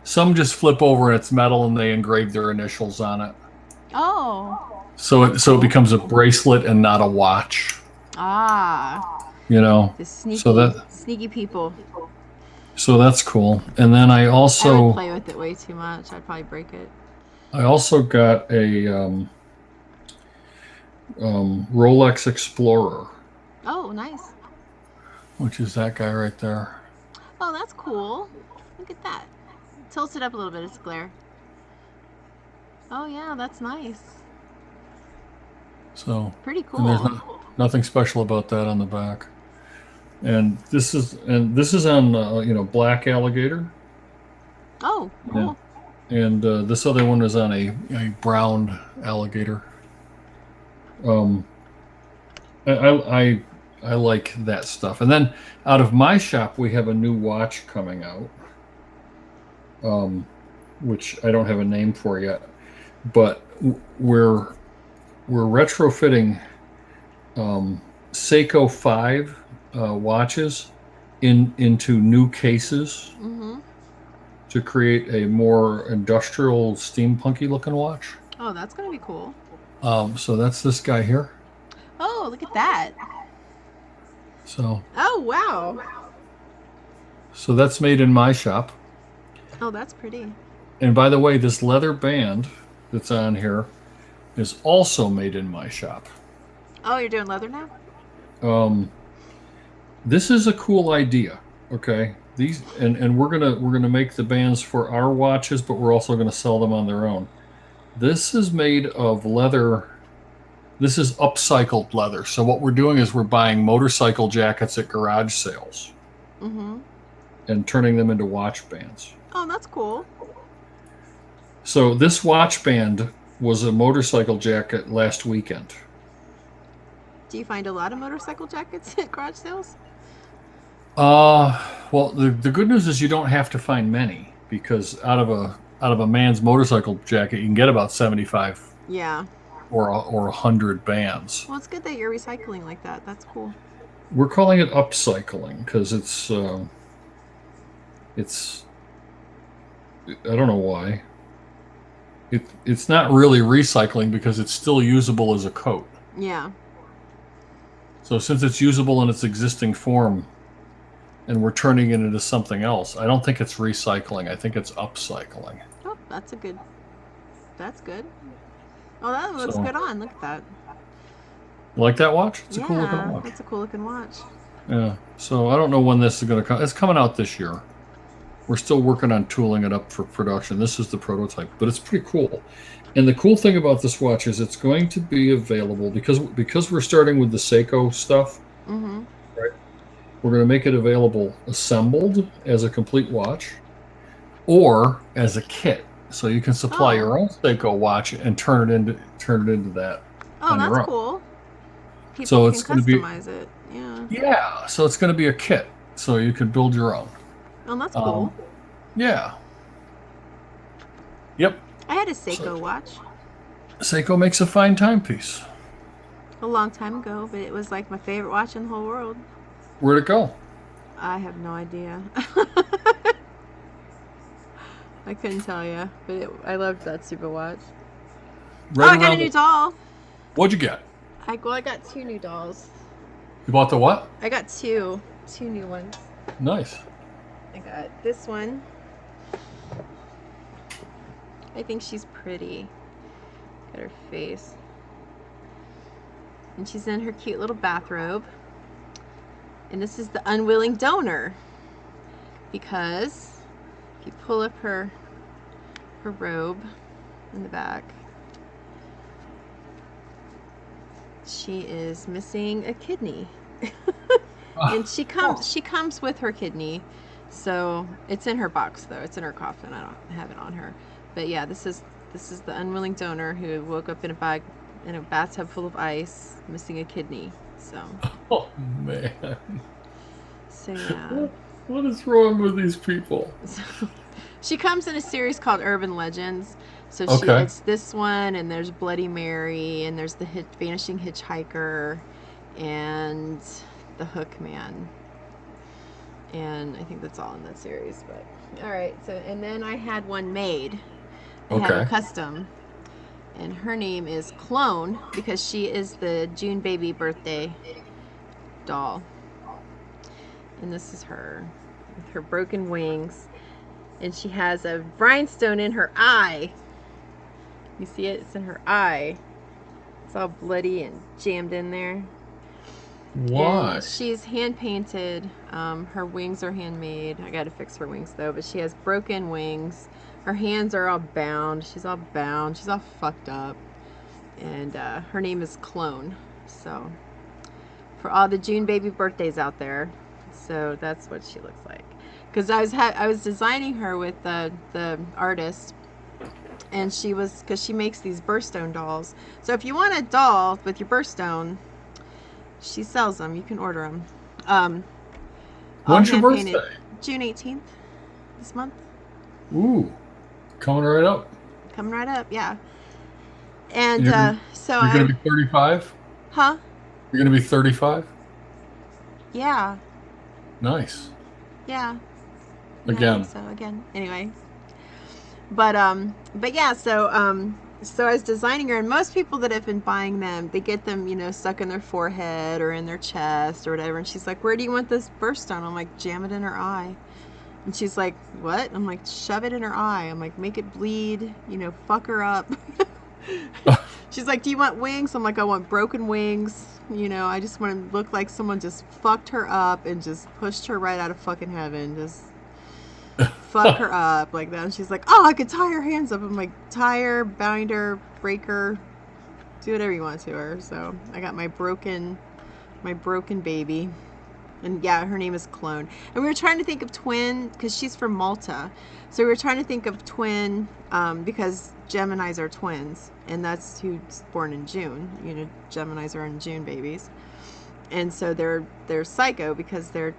Some just flip over and it's metal and they engrave their initials on it.
Oh.
So it becomes a bracelet and not a watch.
Ah.
The
sneaky people.
So that's cool. And then I would
play with it way too much. I'd probably break it.
I also got a Rolex Explorer.
Oh, nice.
Which is that guy right there.
Oh, that's cool. Look at that. Tilt it up a little bit. It's glare. Oh yeah, that's nice.
So
pretty cool.
And there's nothing special about that on the back. And this is on black alligator.
Oh, cool.
And this other one is on a brown alligator. I like that stuff. And then out of my shop, we have a new watch coming out, which I don't have a name for yet, but we're retrofitting Seiko 5 watches into new cases to create a more industrial, steampunky looking watch.
Oh, that's gonna be cool.
So that's this guy here.
Oh, look at that.
So.
Oh, wow.
So that's made in my shop.
Oh, that's pretty.
And by the way, this leather band that's on here is also made in my shop.
Oh, you're doing leather now?
This is a cool idea. Okay. These and we're gonna make the bands for our watches, but we're also gonna sell them on their own. This is made of leather. This is upcycled leather. So what we're doing is we're buying motorcycle jackets at garage sales and turning them into watch bands.
Oh, that's cool.
So this watch band was a motorcycle jacket last weekend.
Do you find a lot of motorcycle jackets at garage sales?
Well, the good news is you don't have to find many, because out of a man's motorcycle jacket, you can get about 75.
Yeah.
Or 100 bands.
Well, it's good that you're recycling like that. That's cool.
We're calling it upcycling because it's I don't know why. It's not really recycling because it's still usable as a coat.
Yeah.
So since it's usable in its existing form, and we're turning it into something else, I don't think it's recycling. I think it's upcycling.
Oh, that's good. Oh, that looks good on. Look at that.
You like that watch? It's a cool looking watch.
It's a cool looking watch.
Yeah. So I don't know when this is going to come. It's coming out this year. We're still working on tooling it up for production. This is the prototype, but it's pretty cool. And the cool thing about this watch is it's going to be available because we're starting with the Seiko stuff. Right. We're going to make it available assembled as a complete watch, or as a kit. So you can supply your own Seiko watch and turn it into that.
Oh, that's cool. People
so
it's going to customize it. Yeah.
Yeah. So it's going to be a kit, so you can build your own.
Oh, that's cool.
Yeah. Yep.
I had a Seiko watch.
Seiko makes a fine timepiece.
A long time ago, but it was like my favorite watch in the whole world.
Where'd it go?
I have no idea. I couldn't tell you, but I loved that stupid watch. I got a new doll.
What'd you get?
I got 2 new dolls.
You bought the what?
I got 2 new ones.
Nice.
I got this one. I think she's pretty. Got her face. And she's in her cute little bathrobe. And this is the unwilling donor. Because if you pull up her robe in the back, she is missing a kidney. And she comes with her kidney. So it's in her box though. It's in her coffin. I don't have it on her. But yeah, this is the unwilling donor who woke up in a bathtub full of ice, missing a kidney. So.
Oh man.
So yeah.
What is wrong with these people?
She comes in a series called Urban Legends. So it's this one, and there's Bloody Mary, and there's the Vanishing Hitchhiker, and the Hook Man. And I think that's all in that series. But all right. So and then I had one made. I had a custom, and her name is Clone because she is the June baby birthday doll. And this is her with her broken wings, and she has a rhinestone in her eye. You see it? It's in her eye. It's all bloody and jammed in there.
Why?
And she's hand painted. Her wings are handmade. I got to fix her wings though, but she has broken wings. Her hands are all bound. She's all bound. She's all fucked up. And her name is Clone. So for all the June baby birthdays out there, so that's what she looks like. Because I was designing her with the artist, and because she makes these birthstone dolls. So if you want a doll with your birthstone, she sells them. You can order them.
When's your birthday?
June 18th, this month.
Ooh, coming right up.
Coming right up, yeah. And so
you're gonna be 35.
Huh?
You're gonna be 35.
Yeah.
Nice.
Yeah.
Again.
So again, anyway. But yeah. So I was designing her, and most people that have been buying them, they get them, you know, stuck in their forehead or in their chest or whatever. And she's like, "Where do you want this birthstone?" I'm like, "Jam it in her eye." And she's like, "What?" I'm like, "Shove it in her eye." I'm like, "Make it bleed, you know, fuck her up." She's like, "Do you want wings?" I'm like, "I want broken wings. You know, I just want to look like someone just fucked her up and just pushed her right out of fucking heaven. Just fuck her up like that." And she's like, "Oh, I could tie her hands up." I'm like, "Tie her, bind her, break her, do whatever you want to her." So I got my broken baby. And yeah, her name is Clone. And we were trying to think of twin, because she's from Malta. So we were trying to think of twin, because Geminis are twins. And that's who's born in June. You know, Geminis are in June babies. And so they're psycho because they're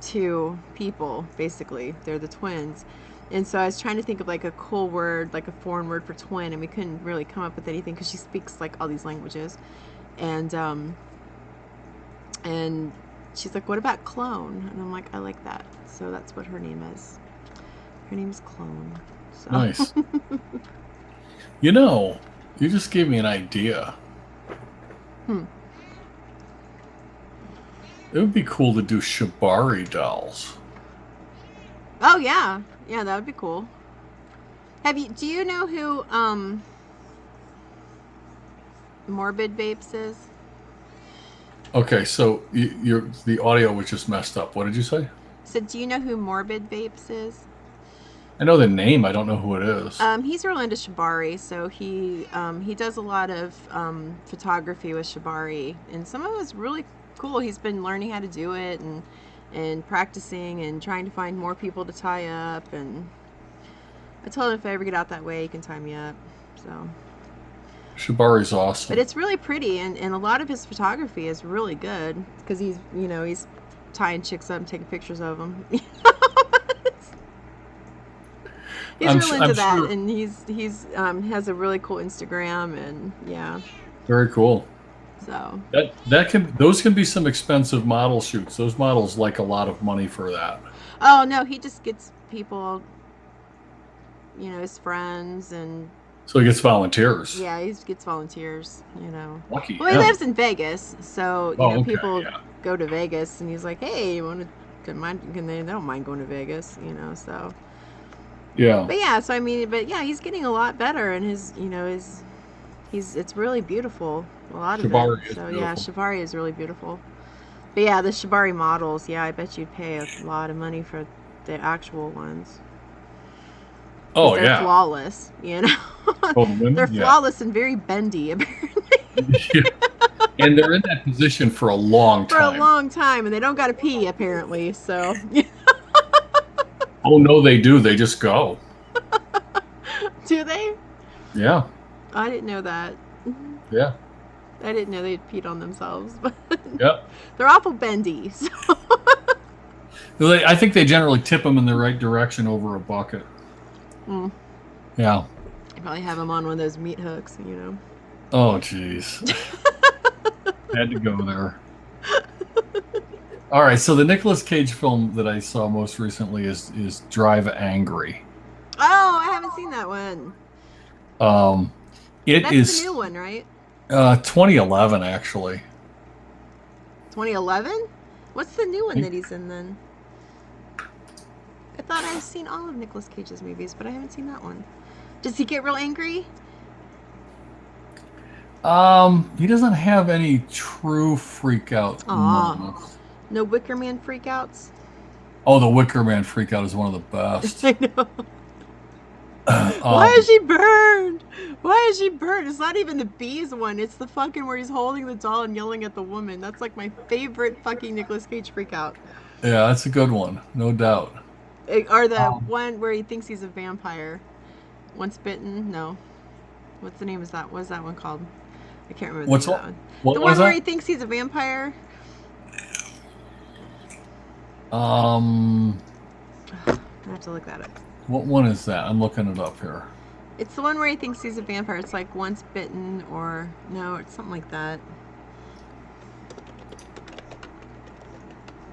two people, basically. They're the twins. And so I was trying to think of like a cool word, like a foreign word for twin. And we couldn't really come up with anything because she speaks like all these languages. And she's like, "What about Clone?" And I'm like, "I like that." So that's what her name is. Her name is Clone. So.
Nice. You know, you just gave me an idea. It would be cool to do Shibari dolls.
Oh yeah, yeah, that would be cool. Do you know who Morbid Vapes is?
Okay, so the audio was just messed up. What did you say?
So do you know who Morbid Vapes is?
I know the name. I don't know who it is.
He's Rolando Shibari. So he does a lot of photography with Shibari, and some of it's really cool. He's been learning how to do it and practicing and trying to find more people to tie up. And I told him if I ever get out that way, he can tie me up. So.
Shibari's awesome.
But it's really pretty, and a lot of his photography is really good because he's tying chicks up and taking pictures of them. He's really into that, sure. And he's has a really cool Instagram, and yeah.
Very cool.
So
those can be some expensive model shoots. Those models like a lot of money for that.
Oh no, he just gets people, his friends and.
So he gets volunteers.
Yeah, he gets volunteers,
Lucky.
Well, he lives in Vegas, so people go to Vegas, and he's like, "Hey, you want to? They don't mind going to Vegas, So.
Yeah.
But yeah, so he's getting a lot better, and it's really beautiful. A lot
Shibari
of it. So yeah, Shibari is really beautiful. But yeah, the Shibari models, yeah, I bet you'd pay a lot of money for the actual ones.
Oh,
they're flawless,
Oh, the women?
They're flawless and very bendy, apparently.
Yeah. And they're in that position for a long time.
For a long time, and they don't got to pee, apparently, so.
Oh, no, they do. They just go.
Do they?
Yeah.
I didn't know that.
Yeah.
I didn't know they'd peed on themselves, but
yep.
They're awful bendy, so.
I think they generally tip them in the right direction over a bucket.
Mm.
Yeah.
You probably have them on one of those meat hooks,
Oh, jeez. Had to go there. All right, so the Nicolas Cage film that I saw most recently is Drive Angry.
Oh, I haven't seen that one.
That's
the new one, right?
2011, actually.
2011? What's the new one that he's in then? I thought I've seen all of Nicolas Cage's movies, but I haven't seen that one. Does he get real angry?
He doesn't have any true freak out moments.
No Wicker Man freakouts?
Oh, the Wicker Man freakout is one of the best.
I know. Why is she burned? Why is she burned? It's not even the bees one. It's the fucking where he's holding the doll and yelling at the woman. That's like my favorite fucking Nicolas Cage freakout.
Yeah, that's a good one, no doubt.
Or the one where he thinks he's a vampire. Once Bitten? No. What's the name of that? What's that one called? I can't remember the name of that one. The one where he thinks he's a vampire?
I
have to look that up.
What one is that? I'm looking it up here.
It's the one where he thinks he's a vampire. It's like Once Bitten, or no, it's something like that.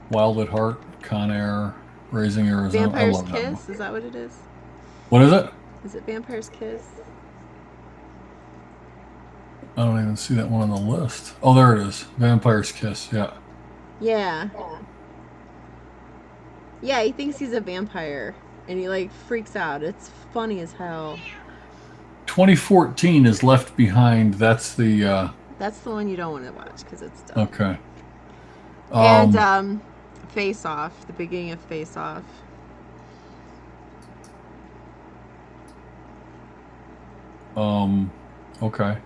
Wild at Heart, Con Air, Raising Arizona.
Vampire's Kiss? Is that what it is?
What is it?
Is it Vampire's Kiss?
I don't even see that one on the list. Oh, there it is. Vampire's Kiss, yeah.
Yeah. Yeah, he thinks he's a vampire. And he, like, freaks out. It's funny as hell.
2014 is Left Behind. That's the...
That's the one you don't want to watch, because it's dumb.
Okay.
And, Face Off. The beginning of Face Off.
Okay.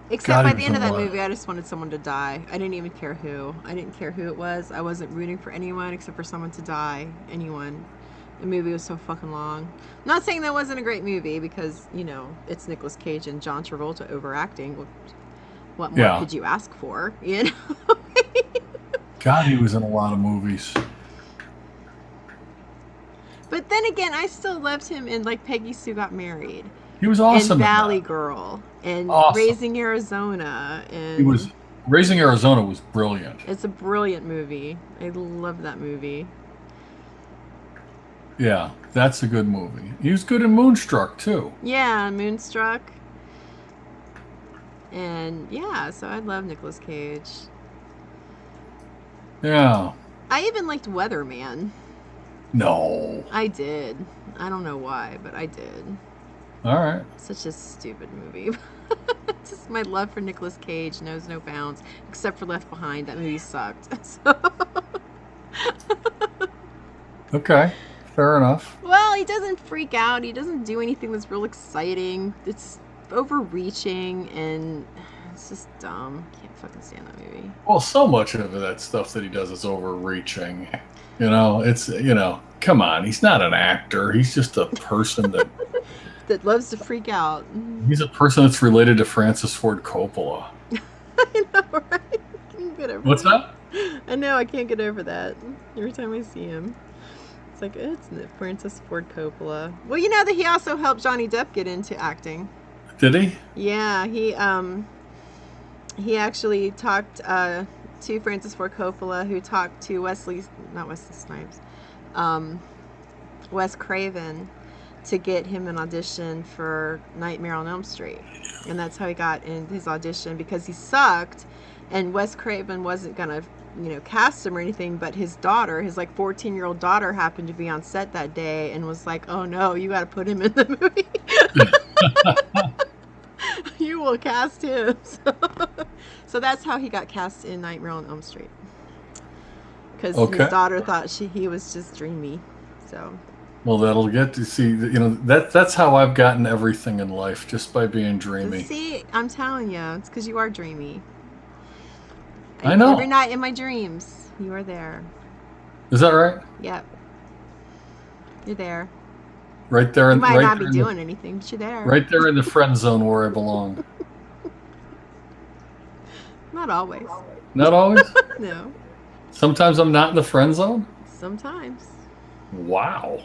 Except by the end of that movie, I just wanted someone to die. I didn't even care who. I didn't care who it was. I wasn't rooting for anyone except for someone to die. Anyone. The movie was so fucking long. I'm not saying that wasn't a great movie because, you know, it's Nicolas Cage and John Travolta overacting. What more could you ask for? You know?
God, he was in a lot of movies.
But then again, I still loved him in, like, Peggy Sue Got Married.
He was awesome.
And Valley Girl. And Raising Arizona. And
he was... Raising Arizona was brilliant.
It's a brilliant movie. I love that movie.
Yeah, that's a good movie. He was good in Moonstruck, too.
Yeah, Moonstruck. And, yeah, so I love Nicolas Cage.
Yeah.
I even liked Weatherman.
No.
I did. I don't know why, but I did.
All right.
Such a stupid movie. Just my love for Nicolas Cage knows no bounds, except for Left Behind. That movie sucked.
Okay, fair enough.
Well, he doesn't freak out. He doesn't do anything that's real exciting. It's overreaching, and it's just dumb. Can't fucking stand that movie.
Well, so much of that stuff that he does is overreaching. You know, it's, you know, come on. He's not an actor. He's just a person that...
that loves to freak out.
He's a person that's related to Francis Ford Coppola.
I know, right? I can't get over
What's that?
I know, I can't get over that. Every time I see him. It's like, it's Francis Ford Coppola. Well, you know that he also helped Johnny Depp get into acting.
Did he?
Yeah, he actually talked to Francis Ford Coppola, who talked to Wes Craven to get him an audition for Nightmare on Elm Street. And that's how he got in his audition, because he sucked, and Wes Craven wasn't gonna, you know, cast him or anything, but his daughter, his like 14-year-old daughter, happened to be on set that day and was like, oh no, you gotta put him in the movie. You will cast him. So that's how he got cast in Nightmare on Elm Street. Because his daughter thought he was just dreamy. So.
Well, that'll get to see. You know, that's how I've gotten everything in life, just by being dreamy.
See, I'm telling you, it's because you are dreamy.
I know.
Every night in my dreams, you are there.
Is that right?
Yep. You're there.
Right there.
You might not be doing anything, but you're there.
Right there in the friend zone where I belong.
Not always.
Not always?
No.
Sometimes I'm not in the friend zone?
Sometimes.
Wow.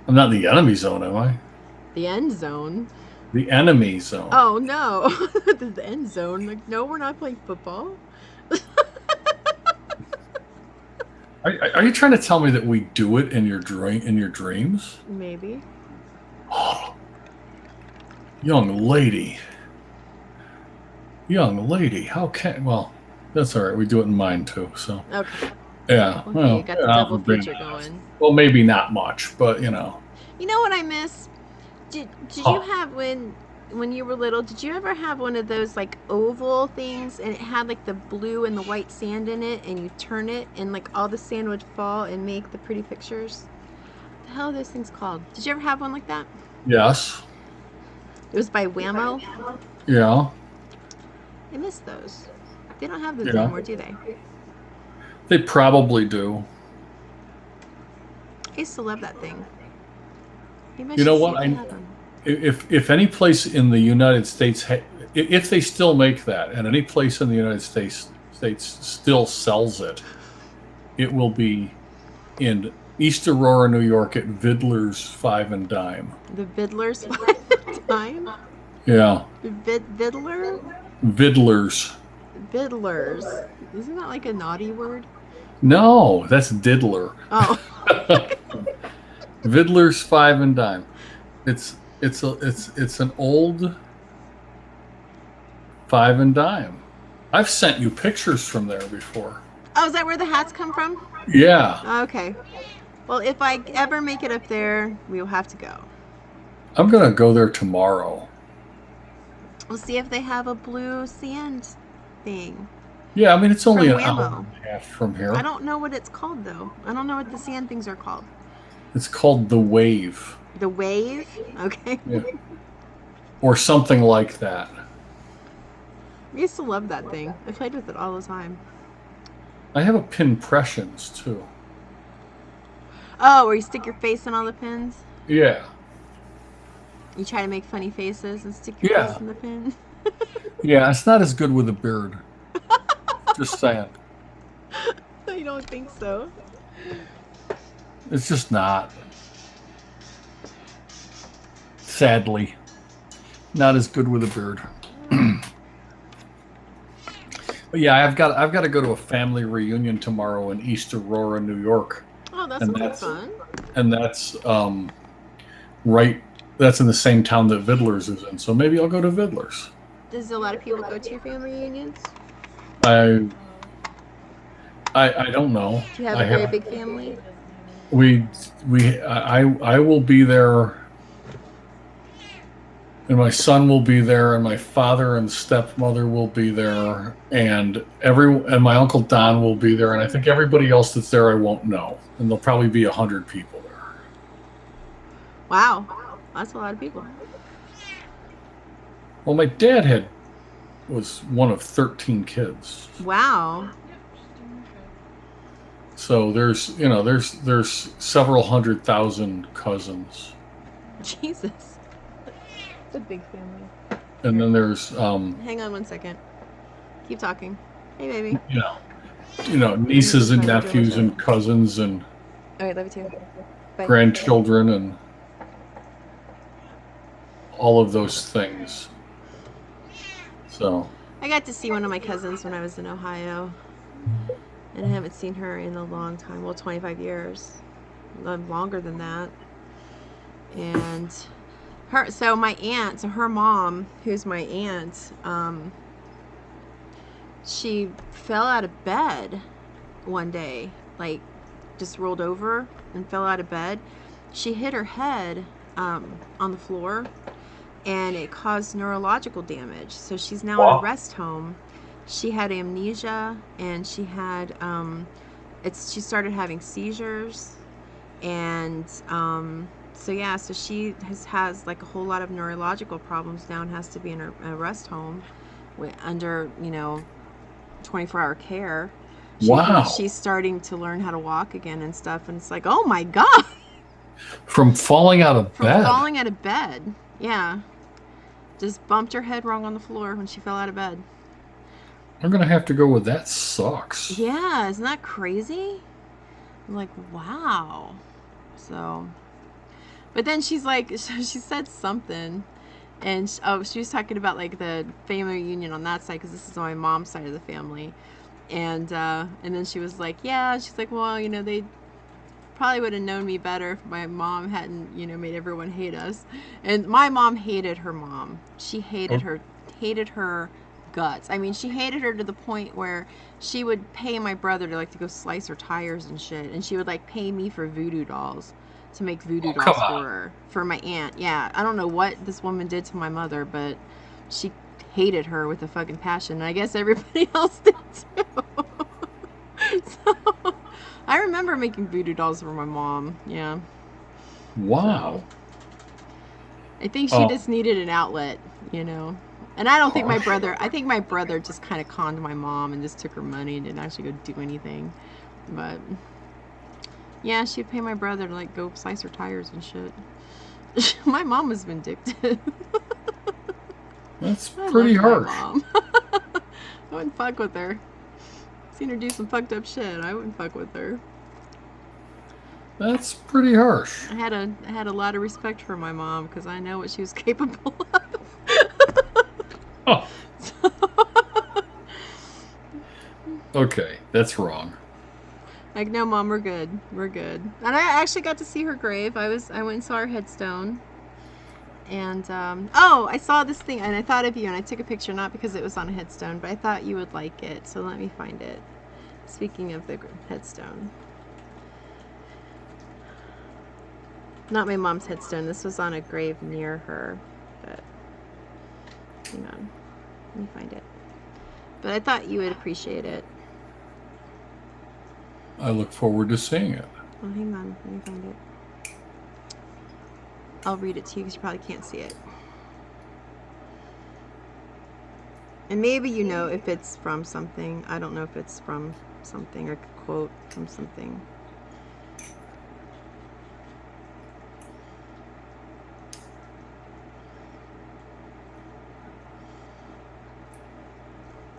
I'm not in the enemy zone, am I?
The end zone.
The enemy zone.
Oh, no. The end zone. Like, no, we're not playing football.
Are you trying to tell me that we do it in your dreams?
Maybe.
Oh, young lady. How can... Well, that's all right. We do it in mine, too, so...
Okay.
Yeah.
Okay, well, you got the double feature going.
Well, maybe not much, but, you know.
You know what I miss? Did you have when you were little? Did you ever have one of those like oval things, and it had like the blue and the white sand in it, and you turn it, and like all the sand would fall and make the pretty pictures? What the hell are those things called? Did you ever have one like that?
Yes.
It was by Wham-O.
Yeah.
I miss those. They don't have those anymore, do they?
They probably do.
I used to love that thing.
You know what? If any place in the United States, if they still make that, and any place in the United States still sells it, it will be in East Aurora, New York, at Vidler's 5 and Dime.
The Vidler's 5 and Dime?
Yeah.
Vidler?
Vidler's.
Vidler's. Isn't that like a naughty word?
No, that's diddler.
Oh.
Vidler's 5 and Dime. It's an old 5 and Dime. I've sent you pictures from there before.
Oh, is that where the hats come from?
Yeah.
Okay. Well, if I ever make it up there, we'll have to go.
I'm gonna go there tomorrow.
We'll see if they have a blue sand thing.
Yeah, I mean it's only an hour and a half from here.
I don't know what it's called though. I don't know what the sand things are called.
It's called the Wave.
The Wave? Okay.
Yeah. Or something like that.
I used to love that thing. I played with it all the time.
I have a Pinpressions too.
Oh, where you stick your face in all the pins?
Yeah.
You try to make funny faces and stick your face in the pin?
Yeah, it's not as good with a beard. Just saying.
I don't think so.
It's just not. Sadly. Not as good with a beard. But yeah, I've got to go to a family reunion tomorrow in East Aurora, New York.
Oh, that's fun.
And that's that's in the same town that Vidler's is in. So maybe I'll go to Vidler's.
Does a lot of people go to your family reunions?
I don't know.
Do you have a very big family?
I will be there, and my son will be there, and my father and stepmother will be there, and my Uncle Don will be there, and I think everybody else that's there I won't know, and there'll probably be 100 people there.
Wow, that's a lot of people.
Well, my dad was one of 13 kids.
Wow.
So there's several 100,000 cousins.
Jesus. It's a big family.
And then there's
hang on one second. Keep talking. Hey baby.
Nieces and nephews and cousins and
all right, love you too. Bye.
Grandchildren and all of those things. So
I got to see one of my cousins when I was in Ohio. And I haven't seen her in a long time. Well, 25 years. Longer than that. And her mom, who's my aunt, she fell out of bed one day. Like, just rolled over and fell out of bed. She hit her head on the floor. And it caused neurological damage. So she's now in a rest home. She had amnesia, and she had she started having seizures, and so she has like a whole lot of neurological problems now and has to be in a rest home under 24-hour care. She's starting to learn how to walk again and stuff, and it's like, oh my god,
from falling out of
bed. Yeah, just bumped her head wrong on the floor when she fell out of bed.
I'm going to have to go with that. Sucks.
Yeah, isn't that crazy? I'm like, wow. So, but then she's like, she said something, and she was talking about like the family reunion on that side, because this is on my mom's side of the family, and then she was like, yeah, she's like, well, they probably would have known me better if my mom hadn't, made everyone hate us. And my mom hated her mom. She hated her guts. I mean, she hated her to the point where she would pay my brother to go slice her tires and shit, and she would pay me for voodoo dolls. to make voodoo dolls for her, for my aunt. Yeah, I don't know what this woman did to my mother, but she hated her with a fucking passion. And I guess everybody else did too. So I remember making voodoo dolls for my mom. Yeah.
Wow.
So, I think she just needed an outlet, you know. And I don't think my brother, I think my brother just kind of conned my mom and just took her money and didn't actually go do anything. But yeah, she'd pay my brother to like go slice her tires and shit. My mom was vindictive.
That's pretty harsh.
I wouldn't fuck with her. Seen her do some fucked up shit. I wouldn't fuck with her.
That's pretty harsh.
I had a lot of respect for my mom because I know what she was capable of.
Oh. Okay, that's wrong.
Like, no, Mom, we're good. We're good. And I actually got to see her grave. I went and saw her headstone. And, I saw this thing, and I thought of you, and I took a picture, not because it was on a headstone, but I thought you would like it, so let me find it. Speaking of the headstone. Not my mom's headstone. This was on a grave near her, but hang on. Let me find it. But I thought you would appreciate it.
I look forward to seeing it.
Oh, hang on. Let me find it. I'll read it to you because you probably can't see it. And maybe you know if it's from something. I don't know if it's from something or a quote from something.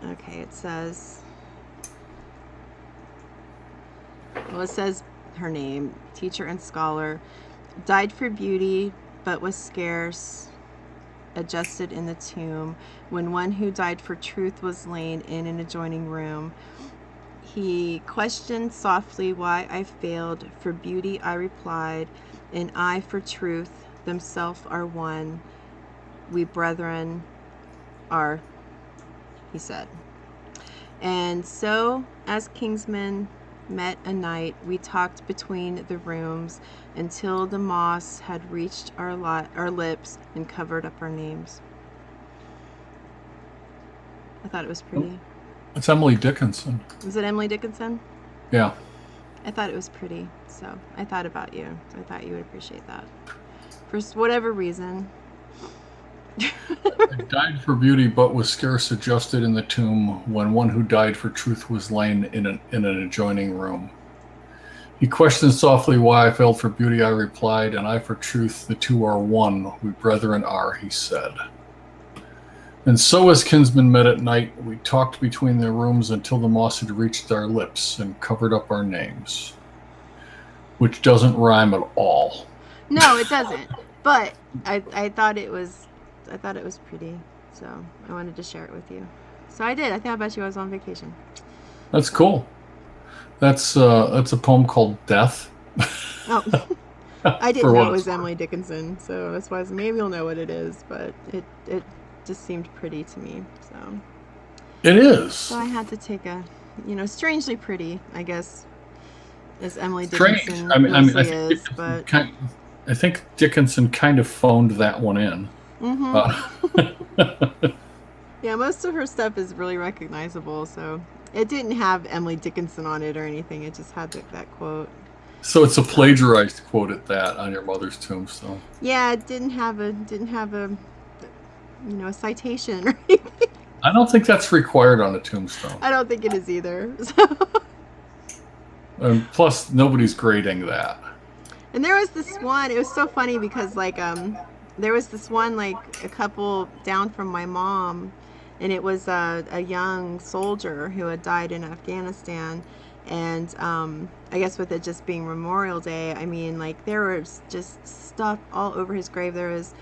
Okay, it says, well, it says her name, teacher and scholar, died for beauty, but was scarce, adjusted in the tomb. When one who died for truth was lain in an adjoining room, he questioned softly why I failed. For beauty I replied, and I for truth, themselves are one. We brethren are, he said. And so, as kingsmen met a night, we talked between the rooms until the moss had reached our lips and covered up our names. I thought it was pretty.
It's Emily Dickinson.
Was it Emily Dickinson?
Yeah.
I thought it was pretty, so I thought about you. So I thought you would appreciate that. For whatever reason.
I died for beauty, but was scarce adjusted in the tomb when one who died for truth was lain in an adjoining room. He questioned softly why I failed for beauty, I replied, and I for truth, the two are one, we brethren are, he said. And so as kinsmen met at night, we talked between their rooms until the moss had reached our lips and covered up our names. Which doesn't rhyme at all.
No, it doesn't. But I thought it was pretty, so I wanted to share it with you. So I did. I thought about you. I was on vacation.
That's cool. That's a poem called Death.
Oh, I didn't know it was Emily Dickinson, so that's why maybe you'll know what it is. But it just seemed pretty to me. So
it is.
So I had to take a, strangely pretty, I guess, as Emily
Strange.
Dickinson
I think Dickinson kind of phoned that one in.
Mm-hmm. Yeah, most of her stuff is really recognizable, so it didn't have Emily Dickinson on it or anything. It just had that quote.
So it's a plagiarized quote at that on your mother's tombstone.
Yeah, it didn't have a a citation or anything.
I don't think that's required on a tombstone.
I don't think it is either. So.
And plus, nobody's grading that.
And there was this one. It was so funny because there was this one a couple down from my mom, and it was a young soldier who had died in Afghanistan, and I guess with it just being Memorial Day, I mean, there was just stuff all over his grave. There was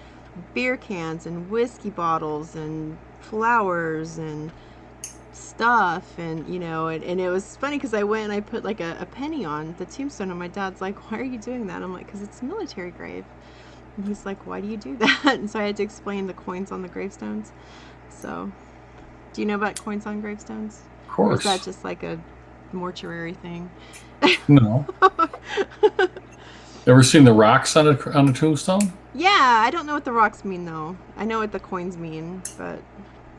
beer cans and whiskey bottles and flowers and stuff, and and it was funny because I went and I put a penny on the tombstone, and my dad's like, "Why are you doing that?" I'm like, "Because it's a military grave." And he's like, "Why do you do that?" And so I had to explain the coins on the gravestones. So, do you know about coins on gravestones?
Of course.
Or is that just a mortuary thing?
No. Ever seen the rocks on a tombstone?
Yeah, I don't know what the rocks mean though. I know what the coins mean, but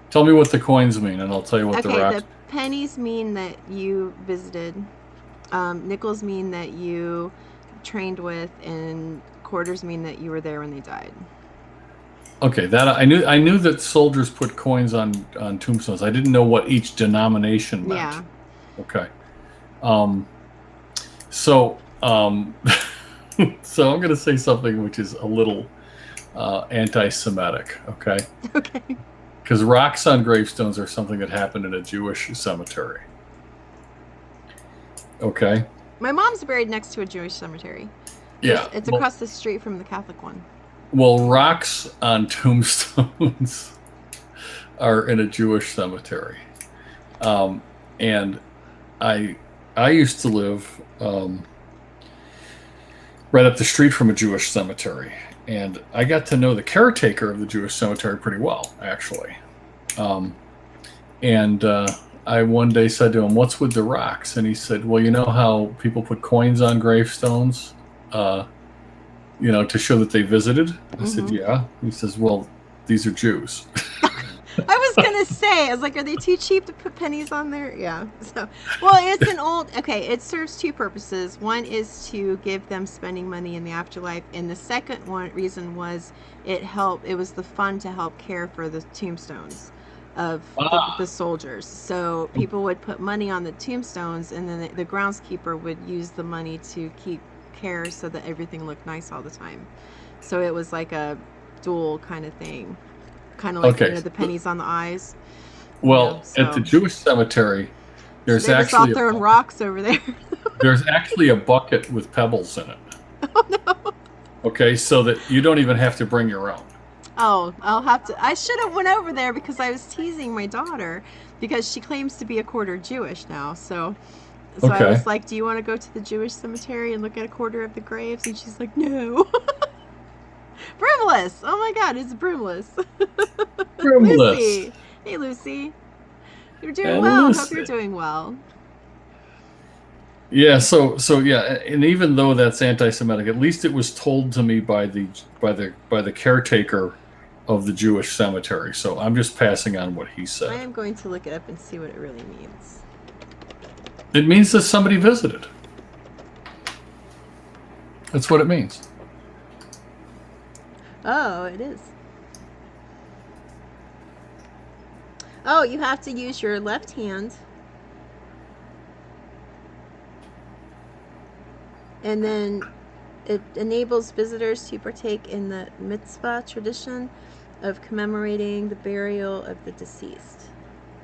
tell me what the coins mean, and I'll tell you what the rocks.
Okay, the pennies mean that you visited. Nickels mean that you trained with, and quarters mean that you were there when they died.
Okay, that I knew that soldiers put coins on tombstones. I didn't know what each denomination meant.
Yeah.
Okay. So I'm going to say something which is a little anti-Semitic. Okay.
Okay.
Because rocks on gravestones are something that happened in a Jewish cemetery. Okay.
My mom's buried next to a Jewish cemetery.
Yeah.
It's across the street from the Catholic one.
Well, rocks on tombstones are in a Jewish cemetery. And I used to live right up the street from a Jewish cemetery. And I got to know the caretaker of the Jewish cemetery pretty well, actually. I one day said to him, "What's with the rocks?" And he said, "Well, you know how people put coins on gravestones, to show that they visited?" I said, "Yeah." He says, "Well, these are Jews."
I was going to say, I was like, are they too cheap to put pennies on there? Yeah. So, well, it's an it serves two purposes. One is to give them spending money in the afterlife. And the second reason was it was the fund to help care for the tombstones of the soldiers. So people would put money on the tombstones, and then the groundskeeper would use the money to keep care so that everything looked nice all the time. So it was like a dual kind of thing. Kind of like the pennies on the eyes.
Well, at the Jewish cemetery, there's actually
throwing rocks over there.
There's actually a bucket with pebbles in it.
Oh no.
Okay, so that you don't even have to bring your own.
Oh, I'll have to. I should have went over there because I was teasing my daughter because she claims to be a quarter Jewish now. So I was like, "Do you want to go to the Jewish cemetery and look at a quarter of the graves?" And she's like, "No." Broomless! Oh my God, it's Broomless.
Broomless.
Lucy. Hey, Lucy. You're doing well. Lucy. Hope you're doing well.
Yeah. So yeah, and even though that's anti-Semitic, at least it was told to me by the caretaker of the Jewish cemetery. So I'm just passing on what he said.
I am going to look it up and see what it really means.
It means that somebody visited. That's what it means.
Oh, it is. Oh, you have to use your left hand. And then it enables visitors to partake in the mitzvah tradition of commemorating the burial of the deceased.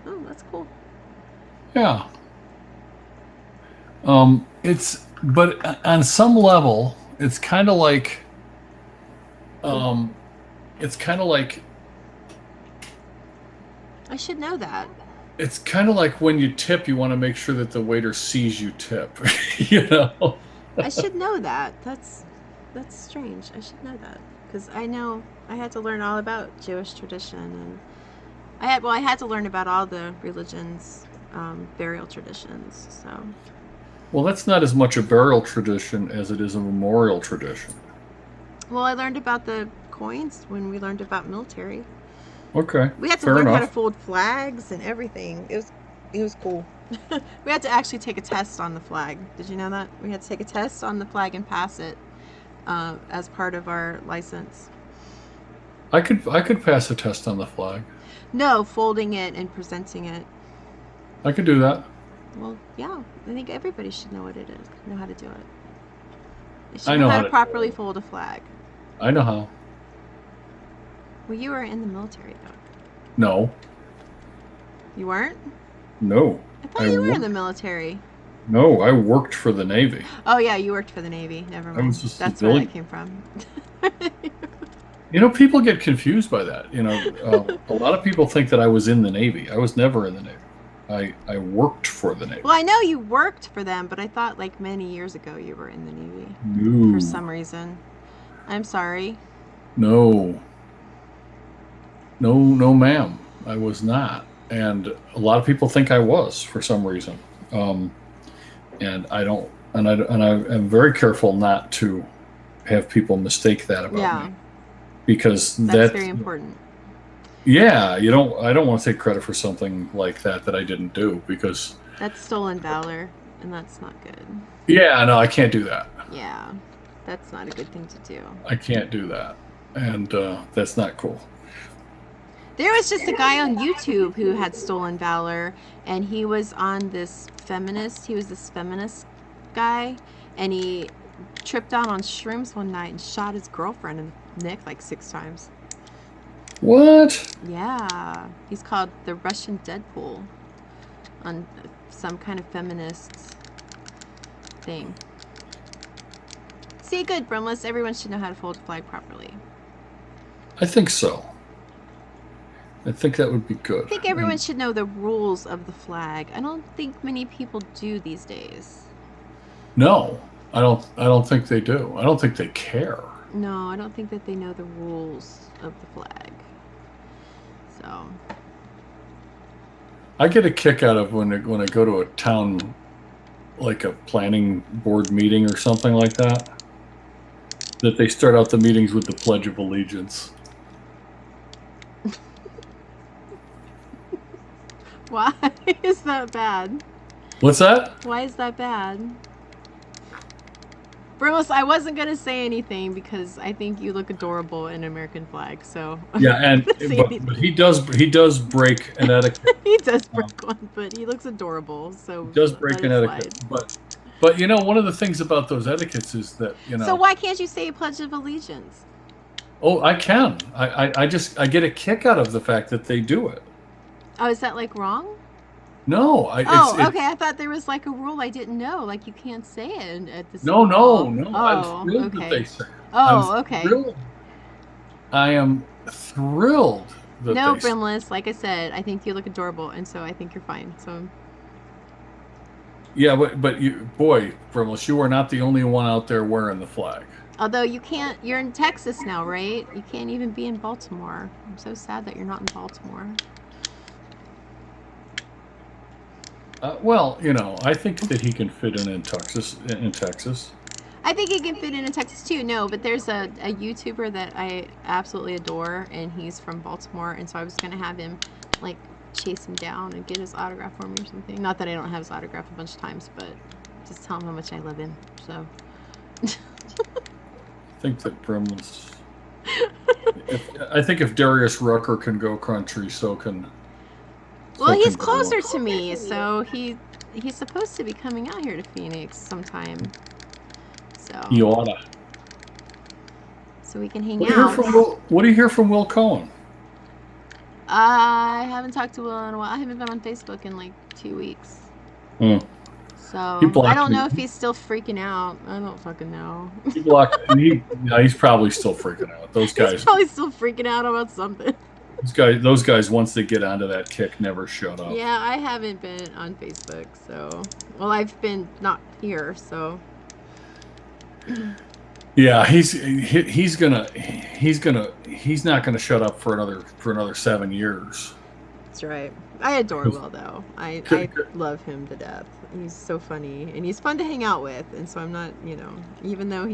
Oh, that's cool.
Yeah. But on some level, it's kind of like
I should know that.
It's kind of like when you tip, you want to make sure that the waiter sees you tip.
I should know that. That's strange. I should know that because I know I had to learn all about Jewish tradition, and I had to learn about all the religions' burial traditions. So.
Well, that's not as much a burial tradition as it is a memorial tradition.
Well, I learned about the coins when we learned about military.
Okay.
We had to learn how to fold flags and everything. It was cool. We had to actually take a test on the flag. Did you know that? We had to take a test on the flag and pass it as part of our license.
I could pass a test on the flag.
No, folding it and presenting it.
I could do that.
Well, yeah. I think everybody should know what it is. Know how to do it. They should
I know
how to properly fold a flag.
I know how.
Well, you were in the military, though.
No.
You weren't?
No.
I thought you were in the military.
No, I worked for the Navy.
Oh, yeah, you worked for the Navy. Never mind. That's where that came from.
People get confused by that. A lot of people think that I was in the Navy. I was never in the Navy. I worked for the Navy.
Well, I know you worked for them, but I thought like many years ago you were in the Navy.
No.
For some reason. I'm sorry.
No. No, ma'am. I was not. And a lot of people think I was for some reason. And I don't. And I am very careful not to have people mistake that about me, because
that's very important.
Yeah, I don't want to take credit for something like that I didn't do, because
that's stolen valor, and that's not good.
Yeah, no, I can't do that.
Yeah, that's not a good thing to do.
I can't do that, and that's not cool.
There was just a guy on YouTube who had stolen valor, and he was this feminist guy, and he tripped out on shrooms one night and shot his girlfriend in the neck like 6 times.
What?
Yeah, he's called the Russian Deadpool on some kind of feminist thing. See, good, Brimless. Everyone should know how to fold a flag properly.
I think so. I think that would be good.
I think everyone should know the rules of the flag. I don't think many people do these days.
No, I don't think they do. I don't think they care.
No, I don't think that they know the rules of the flag. So
I get a kick out of when I go to a town, like a planning board meeting or something like that they start out the meetings with the Pledge of Allegiance.
Why is that bad?
What's that?
Why is that bad? Brimless, I wasn't going to say anything because I think you look adorable in an American flag, so...
Yeah, but he does break an etiquette.
He does break one, but he looks adorable, so...
He does break an etiquette, but one of the things about those etiquettes is that,
So why can't you say Pledge of Allegiance?
Oh, I can. I get a kick out of the fact that they do it.
Oh, is that like wrong?
No.
Okay. I thought there was like a rule I didn't know. Like you can't say it at the
No.
Oh,
I'm thrilled that they say it.
Okay.
I am thrilled that
No, Brimless, like I said, I think you look adorable, and so I think you're fine. So.
Yeah, but you, boy, Brimless, you are not the only one out there wearing the flag.
Although you can't, you're in Texas now, right? You can't even be in Baltimore. I'm so sad that you're not in Baltimore.
Well, I think that he can fit in Texas.
I think he can fit in Texas too. No, but there's a YouTuber that I absolutely adore, and he's from Baltimore, and so I was gonna have him like chase him down and get his autograph for me or something. Not that I don't have his autograph a bunch of times, but just tell him how much I love him. So.
I think that Brimless. I think if Darius Rucker can go country, so can.
Well, he's closer to me, so he's supposed to be coming out here to Phoenix sometime. So.
He oughta.
So we can hang out.
What do you hear from Will Cohen?
I haven't talked to Will in a while. I haven't been on Facebook in like 2 weeks. So I don't know if he's still freaking out. I don't fucking know.
He blocked me. Yeah, he's probably still freaking out. Those guys.
He's probably still freaking out about something.
Those guys, once they get onto that kick, never shut up.
Yeah, I haven't been on Facebook, so I've been not here, so.
Yeah, he's not gonna shut up for another 7 years.
That's right. I adore Will though. I love him to death. He's so funny and he's fun to hang out with, and so I'm not, even though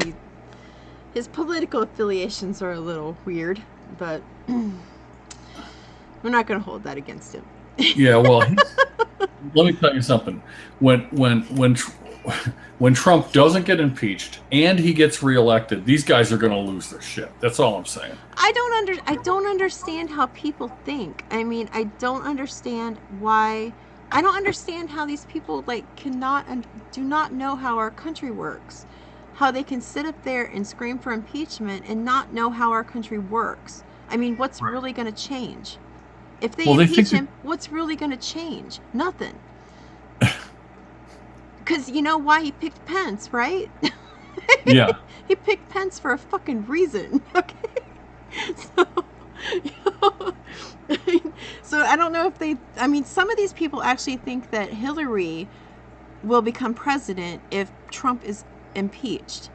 his political affiliations are a little weird, but we're not going to hold that against him.
Yeah, well, let me tell you something. When Trump doesn't get impeached and he gets reelected, these guys are going to lose their shit. That's all I'm saying.
I don't understand how people think. I mean, I don't understand why. I don't understand how these people do not know how our country works. How they can sit up there and scream for impeachment and not know how our country works. I mean, what's really going to change? If they impeach him, what's really going to change? Nothing. Because you know why he picked Pence, right?
Yeah.
He picked Pence for a fucking reason, okay? So I don't know if some of these people actually think that Hillary will become president if Trump is impeached.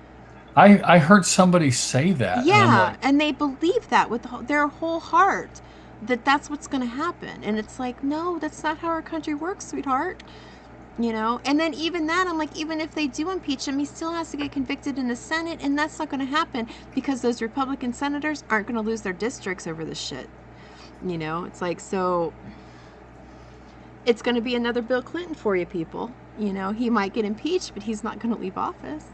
I heard somebody say that.
Yeah, and they believe that with their whole heart, that that's what's going to happen. And it's like, no, that's not how our country works, sweetheart. You know, and then even that, I'm like, even if they do impeach him, he still has to get convicted in the Senate, and that's not going to happen because those Republican senators aren't going to lose their districts over this shit. You know, it's like, so it's going to be another Bill Clinton for you people. You know, he might get impeached, but he's not going to leave office.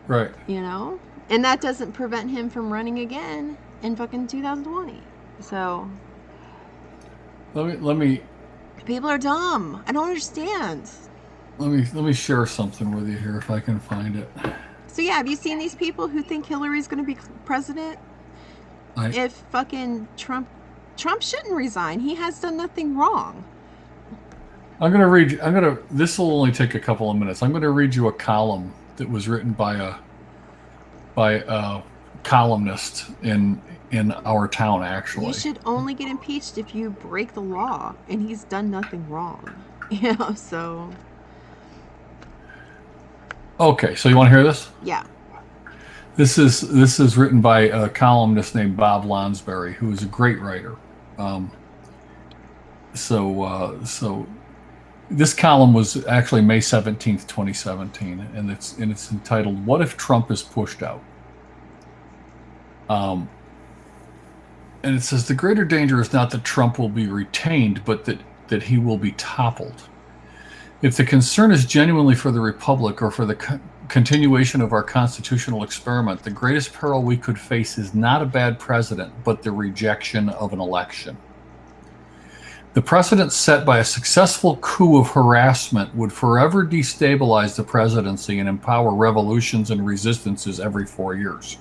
Right.
You know, and that doesn't prevent him from running again in fucking 2020. So
let me
people are dumb. I don't understand.
Let me share something with you here if I can find it.
So yeah, have you seen these people who think Hillary's going to be president? If fucking Trump shouldn't resign. He has done nothing wrong.
This will only take a couple of minutes. I'm going to read you a column that was written by a columnist in our town, actually.
You should only get impeached if you break the law, and he's done nothing wrong. You know, so.
Okay, so you want to hear this?
Yeah.
This is written by a columnist named Bob Lonsberry, who is a great writer. So this column was actually May 17th, 2017, and it's entitled "What If Trump is Pushed Out?" And it says the greater danger is not that Trump will be retained, but that he will be toppled. If the concern is genuinely for the Republic or for the continuation of our constitutional experiment, the greatest peril we could face is not a bad president, but the rejection of an election. The precedent set by a successful coup of harassment would forever destabilize the presidency and empower revolutions and resistances every 4 years.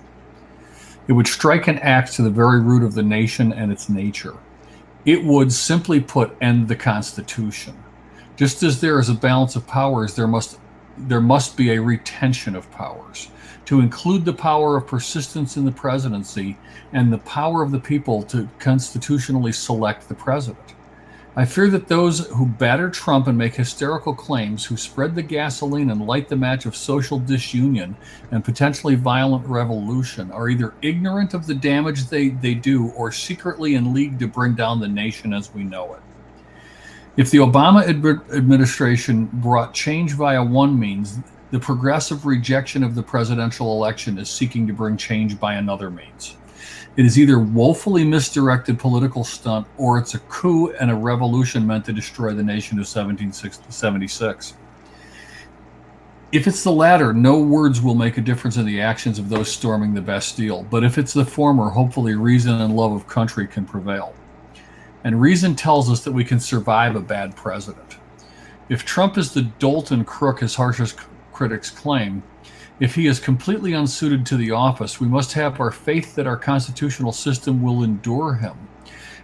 It would strike an axe to the very root of the nation and its nature. It would, simply put, end the Constitution. Just as there is a balance of powers, there must be a retention of powers, to include the power of persistence in the presidency and the power of the people to constitutionally select the president. I fear that those who batter Trump and make hysterical claims, who spread the gasoline and light the match of social disunion and potentially violent revolution, are either ignorant of the damage they do or secretly in league to bring down the nation as we know it. If the Obama administration brought change via one means, the progressive rejection of the presidential election is seeking to bring change by another means. It is either woefully misdirected political stunt or it's a coup and a revolution meant to destroy the nation of 1776. If it's the latter, no words will make a difference in the actions of those storming the Bastille. But if it's the former, hopefully reason and love of country can prevail. And reason tells us that we can survive a bad president. If Trump is the dolt and crook his harshest critics claim, if he is completely unsuited to the office, we must have our faith that our constitutional system will endure him,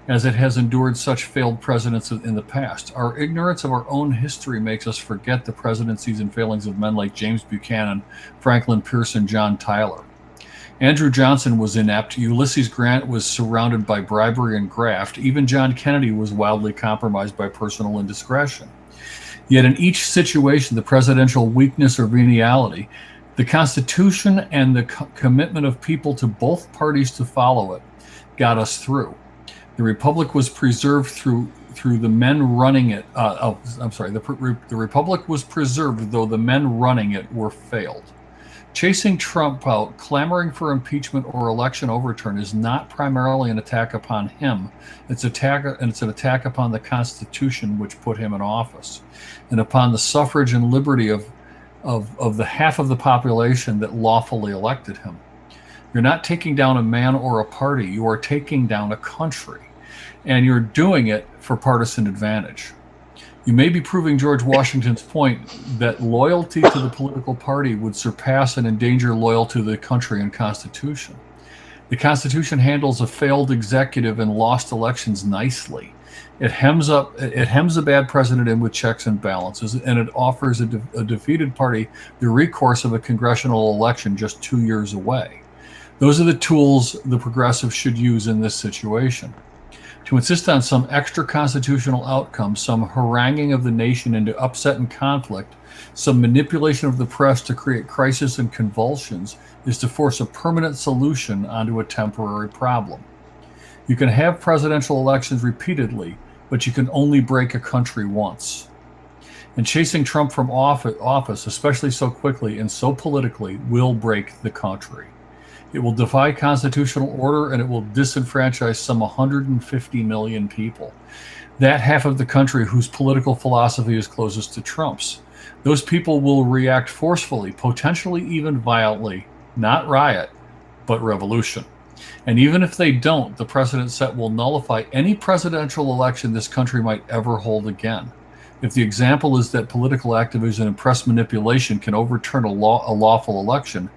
as it has endured such failed presidents in the past. Our ignorance of our own history makes us forget the presidencies and failings of men like James Buchanan, Franklin Pierce, and John Tyler. Andrew Johnson was inept. Ulysses Grant was surrounded by bribery and graft. Even John Kennedy was wildly compromised by personal indiscretion. Yet in each situation, the presidential weakness or venality, the Constitution and the commitment of people to both parties to follow it got us through. The Republic was preserved through the men running it. The Republic was preserved, though the men running it were failed. Chasing Trump out, clamoring for impeachment or election overturn is not primarily an attack upon him. It's an attack upon the Constitution which put him in office, and upon the suffrage and liberty of the half of the population that lawfully elected him. You're not taking down a man or a party. You are taking down a country, and you're doing it for partisan advantage. You may be proving George Washington's point that loyalty to the political party would surpass and endanger loyalty to the country and Constitution. The Constitution handles a failed executive and lost elections nicely. It hems a bad president in with checks and balances, and it offers a defeated party the recourse of a congressional election just 2 years away. Those are the tools the progressives should use in this situation. To insist on some extra constitutional outcome, some haranguing of the nation into upset and conflict, some manipulation of the press to create crisis and convulsions, is to force a permanent solution onto a temporary problem. You can have presidential elections repeatedly, but you can only break a country once. And chasing Trump from office, especially so quickly and so politically, will break the country. It will defy constitutional order, and it will disenfranchise some 150 million people. That half of the country whose political philosophy is closest to Trump's. Those people will react forcefully, potentially even violently, not riot, but revolution. And even if they don't, the precedent set will nullify any presidential election this country might ever hold again. If the example is that political activism and press manipulation can overturn a lawful election,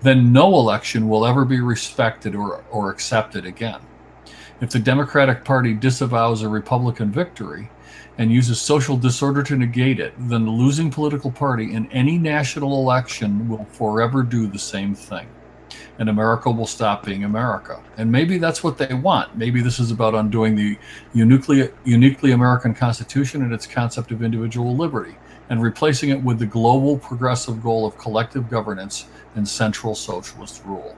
then no election will ever be respected or accepted again. If the Democratic Party disavows a Republican victory and uses social disorder to negate it, then the losing political party in any national election will forever do the same thing. And America will stop being America. And maybe that's what they want. Maybe this is about undoing the uniquely American Constitution and its concept of individual liberty, and replacing it with the global progressive goal of collective governance and central socialist rule.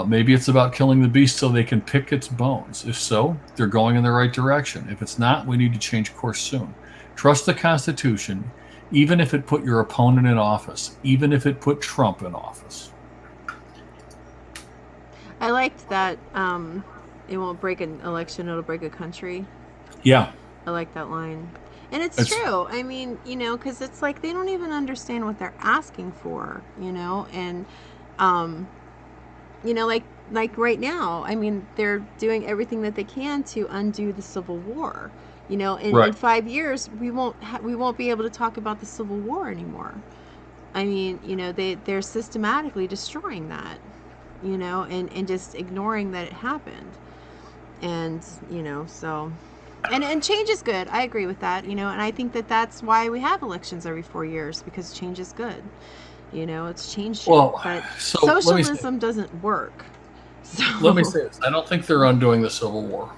Maybe it's about killing the beast so they can pick its bones. If so, they're going in the right direction. If it's not, we need to change course soon. Trust the Constitution, even if it put your opponent in office, even if it put Trump in office.
I liked that it won't break an election, it'll break a country.
Yeah.
I like that line. And it's true. I mean, because it's like they don't even understand what they're asking for, and like right now, I mean, they're doing everything that they can to undo the Civil War. In 5 years, we won't be able to talk about the Civil War anymore. I mean, they're systematically destroying that, and just ignoring that it happened. And, so, and change is good. I agree with that, and I think that that's why we have elections every 4 years, because change is good. It's changed.
Well,
but socialism doesn't work. So.
Let me say this. I don't think they're undoing the Civil War.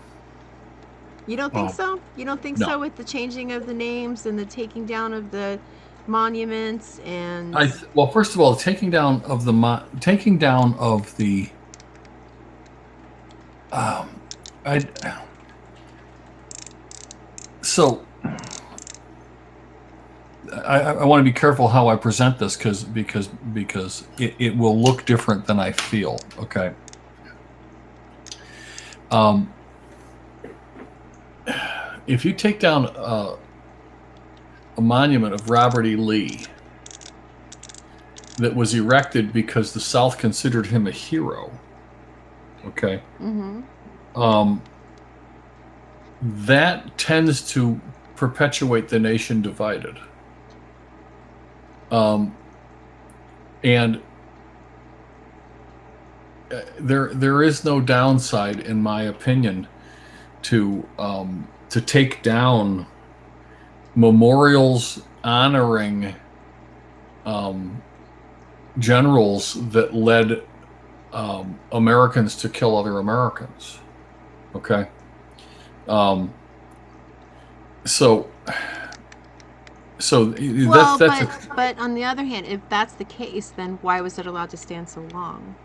You don't think so? You don't think so with the changing of the names and the taking down of the monuments and?
Well, first of all, taking down of the So I want to be careful how I present this because it will look different than I feel. Okay. If you take down a monument of Robert E. Lee that was erected because the South considered him a hero, okay, that tends to perpetuate the nation divided. And there is no downside, in my opinion, to take down memorials honoring generals that led Americans to kill other Americans. Okay.
But on the other hand, if that's the case, then why was it allowed to stand so long?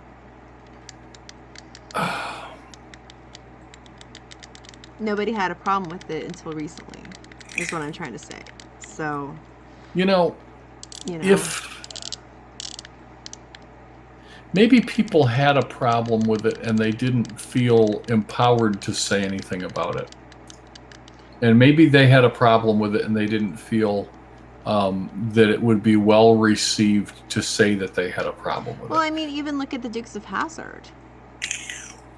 Nobody had a problem with it until recently, is what I'm trying to say. So,
if maybe people had a problem with it and they didn't feel empowered to say anything about it. And maybe they had a problem with it and they didn't feel that it would be well received to say that they had a problem with it.
Well, I mean, even look at the Dukes of Hazzard.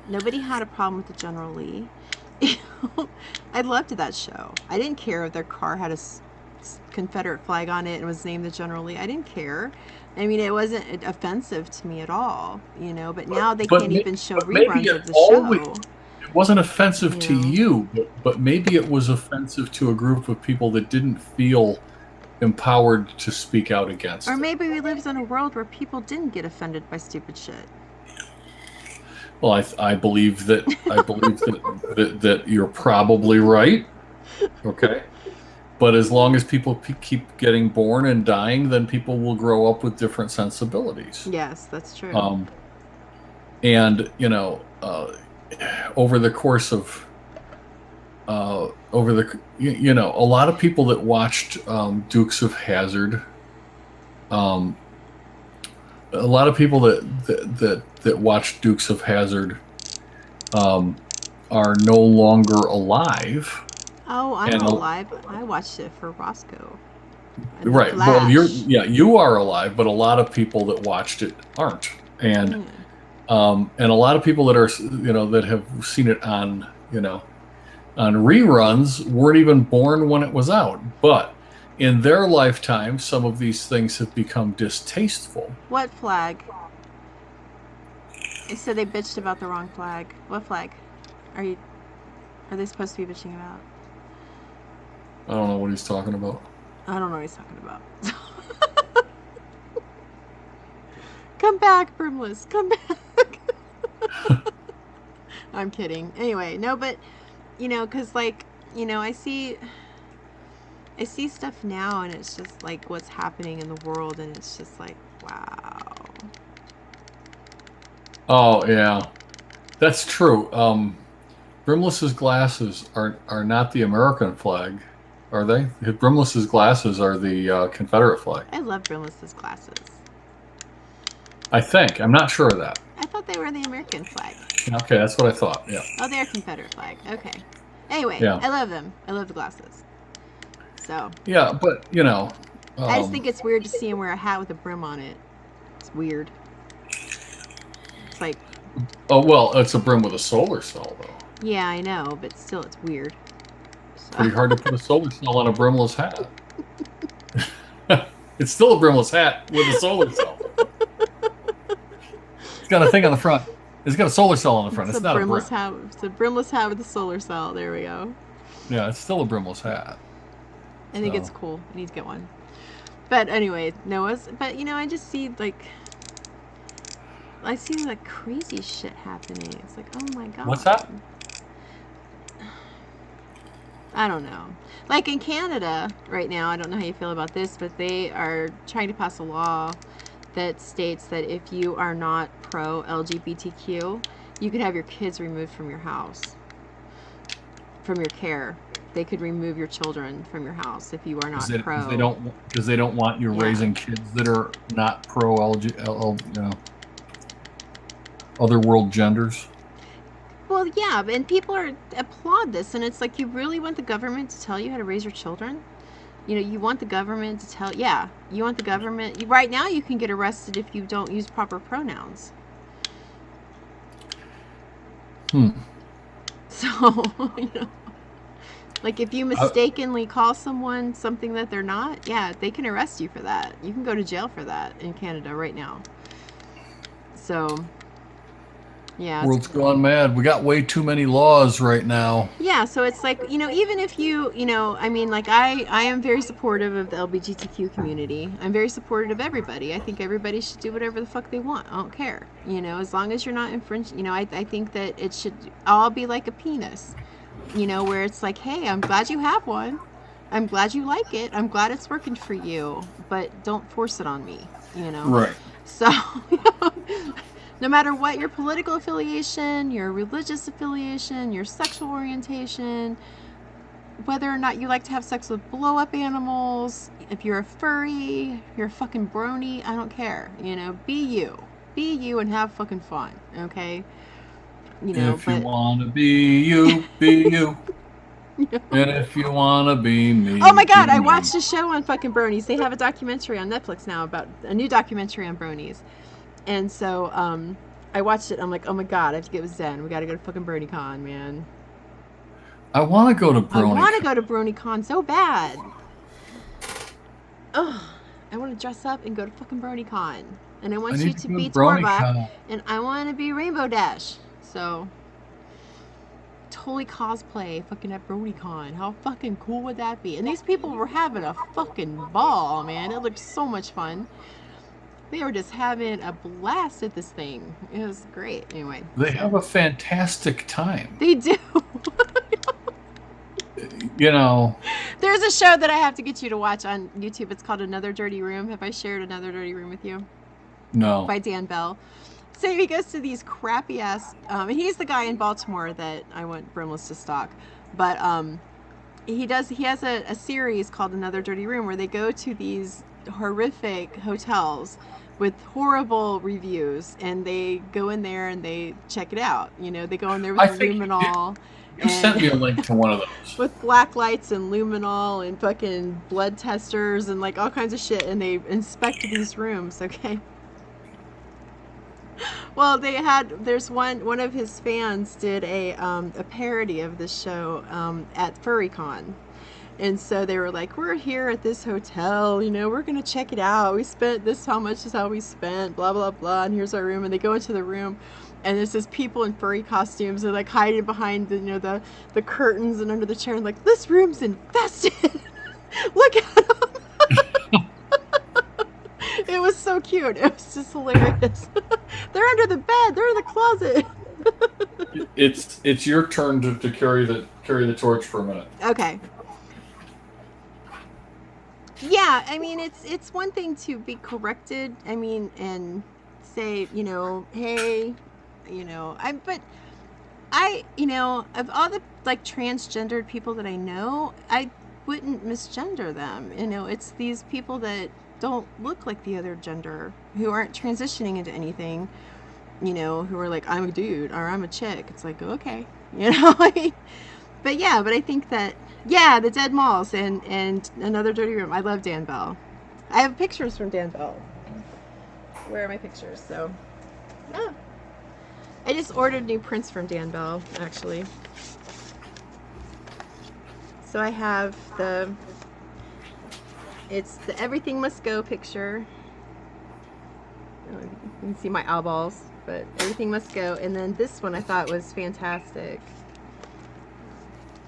Nobody had a problem with the General Lee. I loved that show. I didn't care if their car had a Confederate flag on it and was named the General Lee. I didn't care. I mean, it wasn't offensive to me at all, but now they can't even show reruns of the show.
It wasn't offensive to you, but maybe it was offensive to a group of people that didn't feel empowered to speak out against it.
Or maybe we lived in a world where people didn't get offended by stupid shit.
Well, I believe that that you're probably right. Okay. But as long as people keep getting born and dying, then people will grow up with different sensibilities.
Yes, that's true.
And over the course of over the, a lot of people that watched Dukes of Hazzard, a lot of people that watched Dukes of Hazzard are no longer alive.
Oh, I'm alive. I watched it for Roscoe.
Right. Well, you are alive, but a lot of people that watched it aren't, and a lot of people that are, that have seen it on, on reruns weren't even born when it was out. But in their lifetime, some of these things have become distasteful.
What flag? They said they bitched about the wrong flag. What flag? Are they supposed to be bitching about?
I don't know what he's talking about.
I don't know what he's talking about. Come back, Brimless. Come back. I'm kidding. Anyway, no, but, because, like, I see stuff now, and it's just, like, what's happening in the world, and it's just, like, wow.
Oh, yeah. That's true. Brimless's glasses are not the American flag, are they? Brimless's glasses are the Confederate flag.
I love Brimless's glasses.
I think. I'm not sure of that.
I thought they were the American flag.
Okay, that's what I thought, yeah.
Oh, they're Confederate flag. Okay. Anyway,
yeah.
I love them. I love the glasses. So.
Yeah, but,
I just think it's weird to see him wear a hat with a brim on it. It's weird. It's like...
Oh, well, it's a brim with a solar cell, though.
Yeah, I know, but still, it's weird. So.
Pretty hard to put a solar cell on a brimless hat. It's still a brimless hat with a solar cell. It's got a thing on the front. It's got a solar cell on the front. It's not a brim.
Hat. It's a brimless hat with a solar cell. There we go.
Yeah, it's still a brimless hat.
I think it's cool. I need to get one. But anyway, Noah's. But I just see I see like crazy shit happening. It's like, oh my god.
What's that?
I don't know. Like in Canada right now, I don't know how you feel about this, but they are trying to pass a law that states that if you are not pro LGBTQ, you could have your kids removed from your house, from your care. They could remove your children from your house if you are not pro.
Because they don't want you raising kids that are not pro other world genders.
Well, yeah, and people applaud this, and it's like, you really want the government to tell you how to raise your children? You want the government to tell, you want the government, right now you can get arrested if you don't use proper pronouns. So, like if you mistakenly call someone something that they're not, they can arrest you for that. You can go to jail for that in Canada right now. So... yeah,
world's gone mad. We got way too many laws right now.
Yeah, so it's like, even if you, I mean, like I am very supportive of the LGBTQ community. I'm very supportive of everybody. I think everybody should do whatever the fuck they want. I don't care. As long as you're not infringing, I think that it should all be like a penis, where it's like, hey, I'm glad you have one. I'm glad you like it. I'm glad it's working for you, but don't force it on me,
Right.
So, no matter what your political affiliation, your religious affiliation, your sexual orientation, whether or not you like to have sex with blow-up animals, if you're a furry, you're a fucking brony, I don't care. Be you. Be you and have fucking fun, okay?
If you want to be you, be you. And if you want to be me.
Oh my god, I watched a show on fucking bronies. They have a documentary on Netflix now about a new documentary on bronies. And so, I watched it. I'm like, oh my god, I have to get with Zen. We got to go to fucking BronyCon, man.
I want to go to BronyCon.
I want to go to BronyCon so bad. Ugh, I want to dress up and go to fucking BronyCon. And I want you to be Torvak, and I want to be Rainbow Dash. So, totally cosplay fucking at BronyCon. How fucking cool would that be? And these people were having a fucking ball, man. It looked so much fun. They were just having a blast at this thing. It was great. Anyway.
They have a fantastic time.
They do. There's a show that I have to get you to watch on YouTube. It's called Another Dirty Room. Have I shared Another Dirty Room with you?
No.
By Dan Bell. So he goes to these crappy ass, and he's the guy in Baltimore that I want Brimless to stalk. But he has a series called Another Dirty Room where they go to these horrific hotels with horrible reviews, and they go in there and they check it out. You know, they go in there with luminol.
You sent me a link to one of those.
With black lights and luminol and fucking blood testers and like all kinds of shit, and they inspect these rooms, okay? Well, there's one of his fans did a parody of this show at FurryCon. And so they were like, we're here at this hotel, you know, we're going to check it out. We spent this, how much is how we spent, blah, blah, blah. And here's our room. And they go into the room, and there's this people in furry costumes. They're like hiding behind the, you know, the curtains and under the chair. And like, this room's infested. Look at them. It was so cute. It was just hilarious. They're under the bed. They're in the closet.
It's your turn to carry the torch for a minute.
Okay. Yeah, I mean, it's one thing to be corrected, I mean, and say, you know, hey, you know, you know, of all the, like, transgendered people that I know, I wouldn't misgender them. You know, it's these people that don't look like the other gender, who aren't transitioning into anything, you know, who are like, I'm a dude, or I'm a chick. It's like, okay, you know, but yeah, but I think that, yeah, the Dead Malls and Another Dirty Room. I love Dan Bell. I have pictures from Dan Bell. Where are my pictures? So, oh. I just ordered new prints from Dan Bell, actually. So I have it's the Everything Must Go picture. You can see my eyeballs, but Everything Must Go. And then this one I thought was fantastic.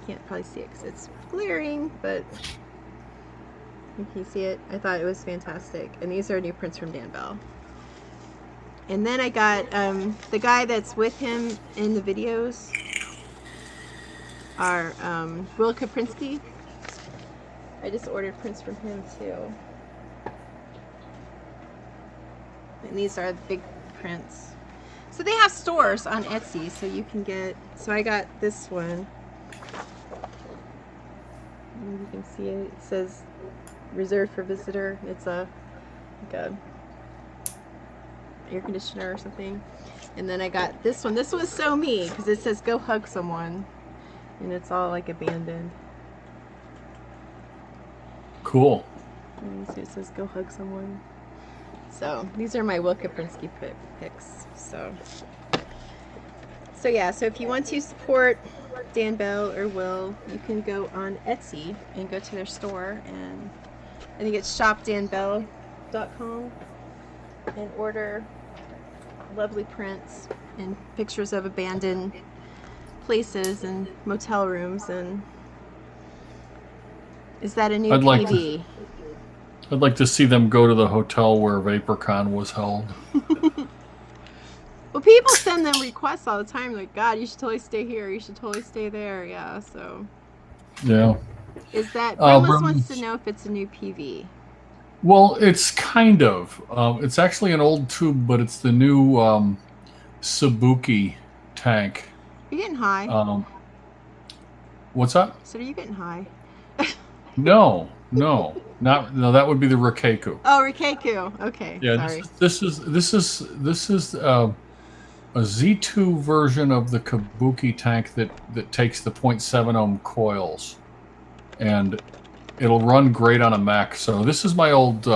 Can't probably see it because it's glaring, but you can see it. I thought it was fantastic. And these are new prints from Dan Bell. And then I got the guy that's with him in the videos are Will Kaprinsky. I just ordered prints from him too. And these are the big prints. So they have stores on Etsy, so you can get, so I got this one. You can see it. It says reserved for visitor. It's like a air conditioner or something. And then I got this one. This was so me because it says go hug someone, and it's all like abandoned.
Cool.
And you see it says go hug someone. So these are my Will Kaprinsky picks. So yeah. So if you want to support Dan Bell or Will, you can go on Etsy and go to their store, and I think it's shopdanbell.com, and order lovely prints and pictures of abandoned places and motel rooms. And is that a new TV?
I'd like to see them go to the hotel where VaporCon was held.
Well, people send them requests all the time, like, God, you should totally stay here, you should totally stay there, yeah, so.
Yeah.
Is that, Brimless wants to know if it's a new PV.
Well, it's kind of. It's actually an old tube, but it's the new Sabuki tank.
You're getting high.
What's that?
So are you getting high?
No, that would be the Rikeku.
Oh, Rikeku, okay,
yeah,
sorry.
This is a Z2 version of the Kabuki tank that takes the 0.7 ohm coils, and it'll run great on a mech. So this is my old.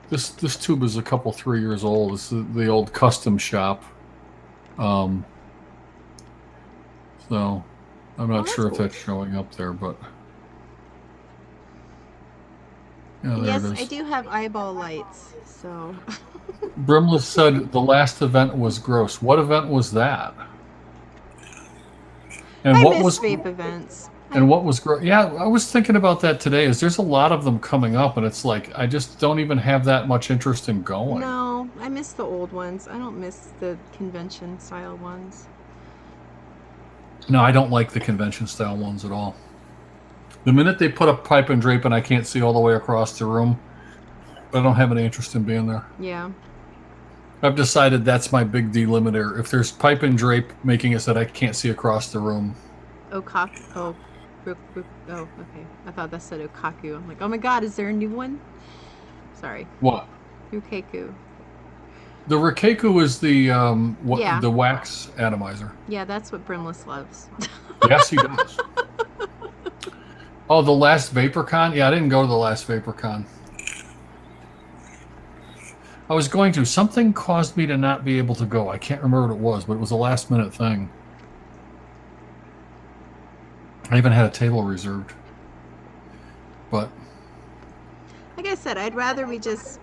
This tube is a couple 3 years old. This is the old custom shop. So I'm not sure if that's showing up there, but yeah,
yes, I do have eyeball lights. So.
Brimless said the last event was gross. What event was that? And
I miss vape events.
And what was gross? Yeah, I was thinking about that today. There's a lot of them coming up, and it's like I just don't even have that much interest in going.
No, I miss the old ones. I don't miss the convention style ones.
No, I don't like the convention style ones at all. The minute they put a pipe and drape and I can't see all the way across the room, I don't have any interest in being there.
Yeah.
I've decided that's my big delimiter. If there's pipe and drape making it so that I can't see across the room,
Okaku. Oh, oh, okay. I thought that said Okaku. I'm like, oh my god, is there a new one? Sorry.
What?
Rukeku.
The Rikaku is the
Yeah.
the wax atomizer.
Yeah, that's what Brimless loves.
Yes, he does. Oh, the last VaporCon? Yeah, I didn't go to the last VaporCon. I was going to. Something caused me to not be able to go. I can't remember what it was, but it was a last minute thing. I even had a table reserved. But
like I said, I'd rather we just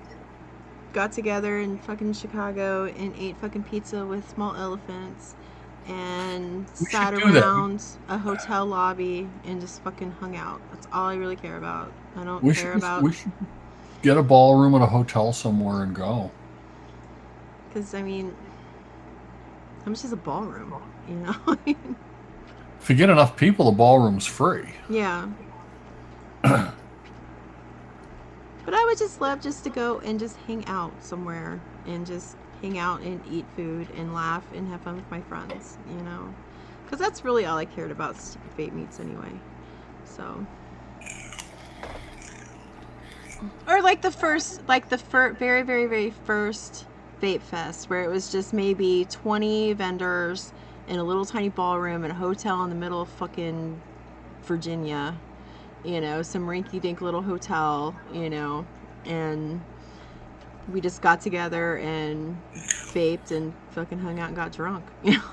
got together in fucking Chicago and ate fucking pizza with small elephants and sat around a hotel lobby and just fucking hung out. That's all I really care about. I don't care about...
We should get a ballroom at a hotel somewhere and go.
Because, I mean, how much is a ballroom? You know?
If you get enough people, the ballroom's free.
Yeah. But I would just love just to go and just hang out somewhere and just hang out and eat food and laugh and have fun with my friends, you know? Because that's really all I cared about, stupid vape meets anyway. So. Or like the very, very, very first Vape Fest, where it was just maybe 20 vendors in a little tiny ballroom in a hotel in the middle of fucking Virginia. You know, some rinky-dink little hotel, you know, and we just got together and vaped and fucking hung out and got drunk, you know,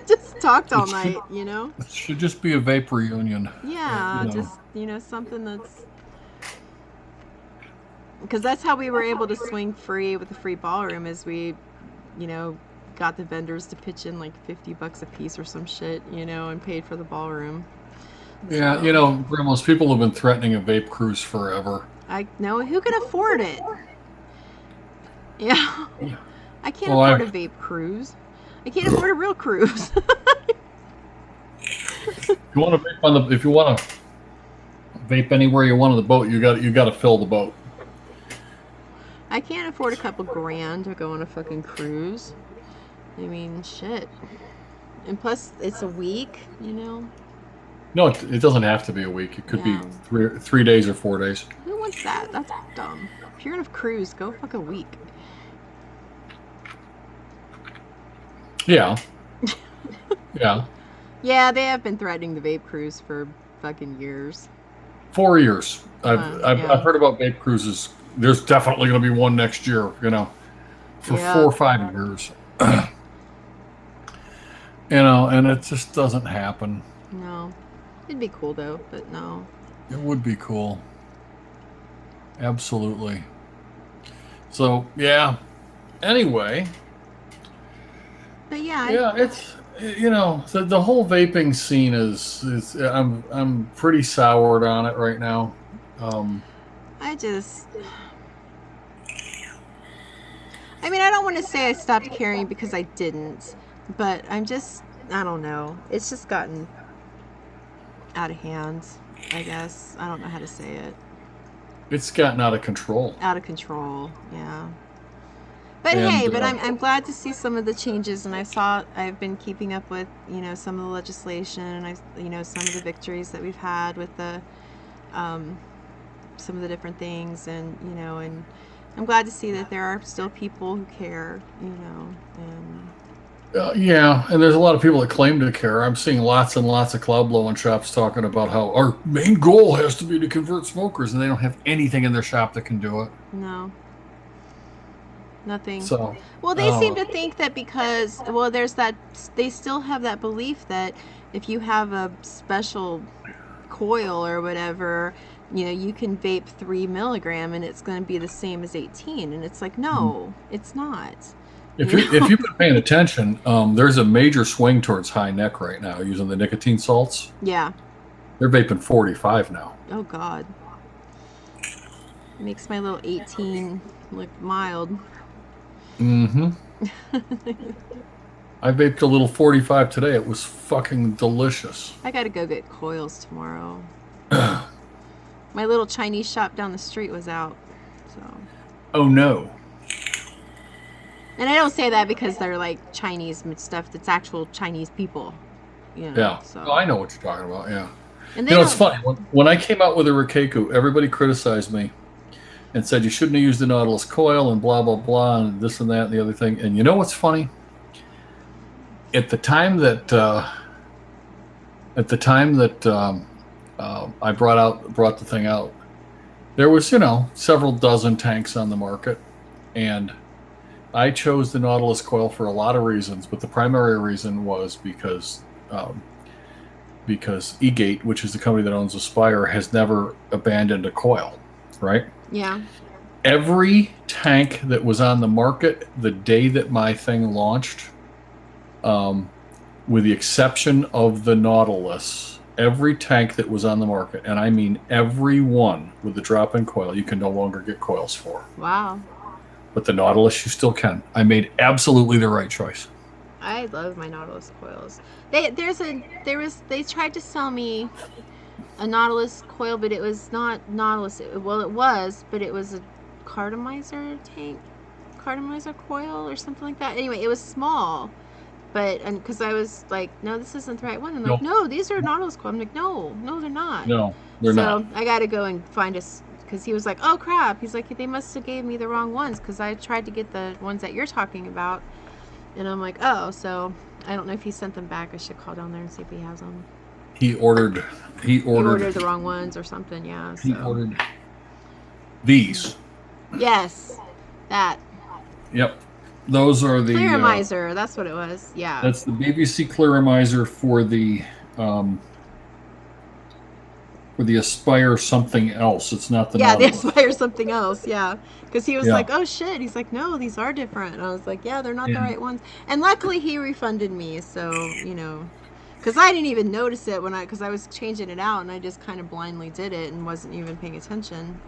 just talked all night, you know.
It should just be a vape reunion.
Yeah, you know. Just, you know, something that's... Because that's how we were able to swing free with the free ballroom, is we, you know, got the vendors to pitch in like $50 a piece or some shit, you know, and paid for the ballroom.
Yeah, so, you know, most people have been threatening a vape cruise forever.
I know. Who can afford it? Yeah. I can't afford a vape cruise. I can't afford a real cruise.
If you want to vape on the, if you want to vape anywhere you want on the boat, you got to fill the boat.
I can't afford a couple grand to go on a fucking cruise. I mean, shit. And plus, it's a week, you know.
No, it doesn't have to be a week. It could be 3 days or 4 days.
Who wants that? That's dumb. If you're gonna cruise, go fuck a week.
Yeah. Yeah.
Yeah, they have been threatening the vape cruise for fucking years.
4 years. I've heard about vape cruises. There's definitely going to be one next year, you know, for 4 or 5 years. You know, and it just doesn't happen.
No. It'd be cool, though, but no.
It would be cool. Absolutely. So, yeah. Anyway.
But yeah.
Yeah, it's, you know, the whole vaping scene is I'm pretty soured on it right now.
I mean, I don't want to say I stopped caring because I didn't, but I don't know. It's just gotten out of hand, I guess. I don't know how to say it.
It's gotten out of control.
Out of control, yeah. But I'm glad to see some of the changes, and I've been keeping up with, you know, some of the legislation, and you know, some of the victories that we've had with the, some of the different things, and, you know, and I'm glad to see that there are still people who care, you know, and...
yeah, and there's a lot of people that claim to care. I'm seeing lots and lots of cloud blowing shops talking about how our main goal has to be to convert smokers, and they don't have anything in their shop that can do it.
No. Nothing.
So,
well, they seem to think that because, well, there's that, they still have that belief that if you have a special coil or whatever, you know, you can vape 3 milligram and it's going to be the same as 18. And it's like, no, it's not.
If you've been paying attention, there's a major swing towards high neck right now using the nicotine salts.
Yeah.
They're vaping 45 now.
Oh, God. Makes my little 18 look mild.
Mm-hmm. I vaped a little 45 today. It was fucking delicious.
I gotta go get coils tomorrow. My little Chinese shop down the street was out. So.
Oh, no.
And I don't say that because they're like Chinese stuff. That's actual Chinese people. You know,
yeah.
So.
Oh, I know what you're talking about. Yeah.
And
It's funny. When I came out with a Rikeiku, everybody criticized me and said you shouldn't have used the Nautilus coil and blah, blah, blah, and this and that and the other thing. And you know what's funny? At the time that I brought the thing out, there was, several dozen tanks on the market, and I chose the Nautilus coil for a lot of reasons, but the primary reason was because eGate, which is the company that owns Aspire, has never abandoned a coil, right?
Yeah.
Every tank that was on the market the day that my thing launched, with the exception of the Nautilus, every tank that was on the market, and I mean every one with the drop-in coil, you can no longer get coils for.
Wow.
But the Nautilus, you still can. I made absolutely the right choice.
I love my Nautilus coils. They tried to sell me a Nautilus coil, but it was not Nautilus. It was, but it was a Cartomizer coil or something like that. Anyway, it was small, but because I was like, no, this isn't the right one. I'm like, no, these are Nautilus coil. I'm like, no, they're not.
No, they're not.
So I got to go and find because he was like, oh crap. He's like, they must have gave me the wrong ones because I tried to get the ones that you're talking about. And I'm like, oh, so I don't know if he sent them back. I should call down there and see if he has them.
He ordered
the wrong ones or something, yeah. So.
He ordered these.
Yes, that.
Yep. Those are the
Clearomizer, that's what it was. Yeah.
That's the BBC Clearomizer for the Aspire something else. It's not the Nautilus.
The Aspire something else, yeah. Because he was like, oh shit. He's like, no, these are different. And I was like, yeah, they're not the right ones. And luckily he refunded me, so, because I didn't even notice it because I was changing it out and I just kind of blindly did it and wasn't even paying attention,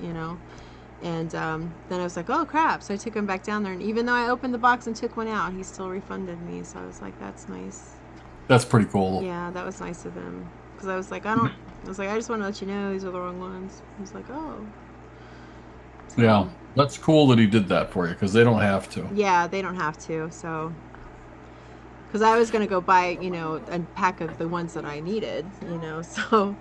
And then I was like, oh crap. So I took him back down there, and even though I opened the box and took one out, he still refunded me. So I was like, that's nice.
That's pretty cool.
Yeah, that was nice of him. Because I was like, I just want to let you know these are the wrong ones. He was like, oh. So,
yeah, that's cool that he did that for you, because they don't have to.
Yeah, they don't have to. So, because I was going to go buy, a pack of the ones that I needed, so.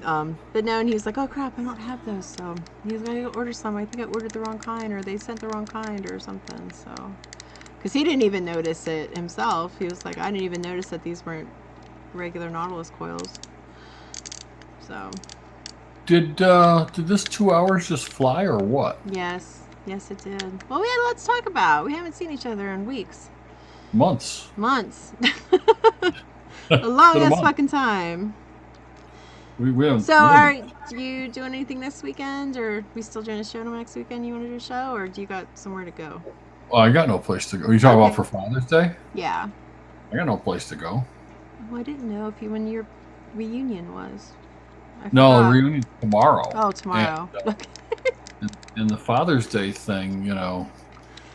But no, and he was like, oh crap, I don't have those. So he was going to order some. I think I ordered the wrong kind, or they sent the wrong kind or something. So, because he didn't even notice it himself. He was like, I didn't even notice that these weren't regular Nautilus coils. So. Did
this 2 hours just fly or what?
Yes it did. Well, we had a lot to talk about. We haven't seen each other in weeks.
Months.
A long ass fucking time.
We haven't.
So, are you doing anything this weekend, or are we still doing a show next weekend? You want to do a show, or do you got somewhere to go?
Well, I got no place to go. Are you talking about for Father's Day?
Yeah.
I got no place to go.
Well, I didn't know when your reunion was.
No, the reunion's tomorrow.
Oh, tomorrow.
And the Father's Day thing,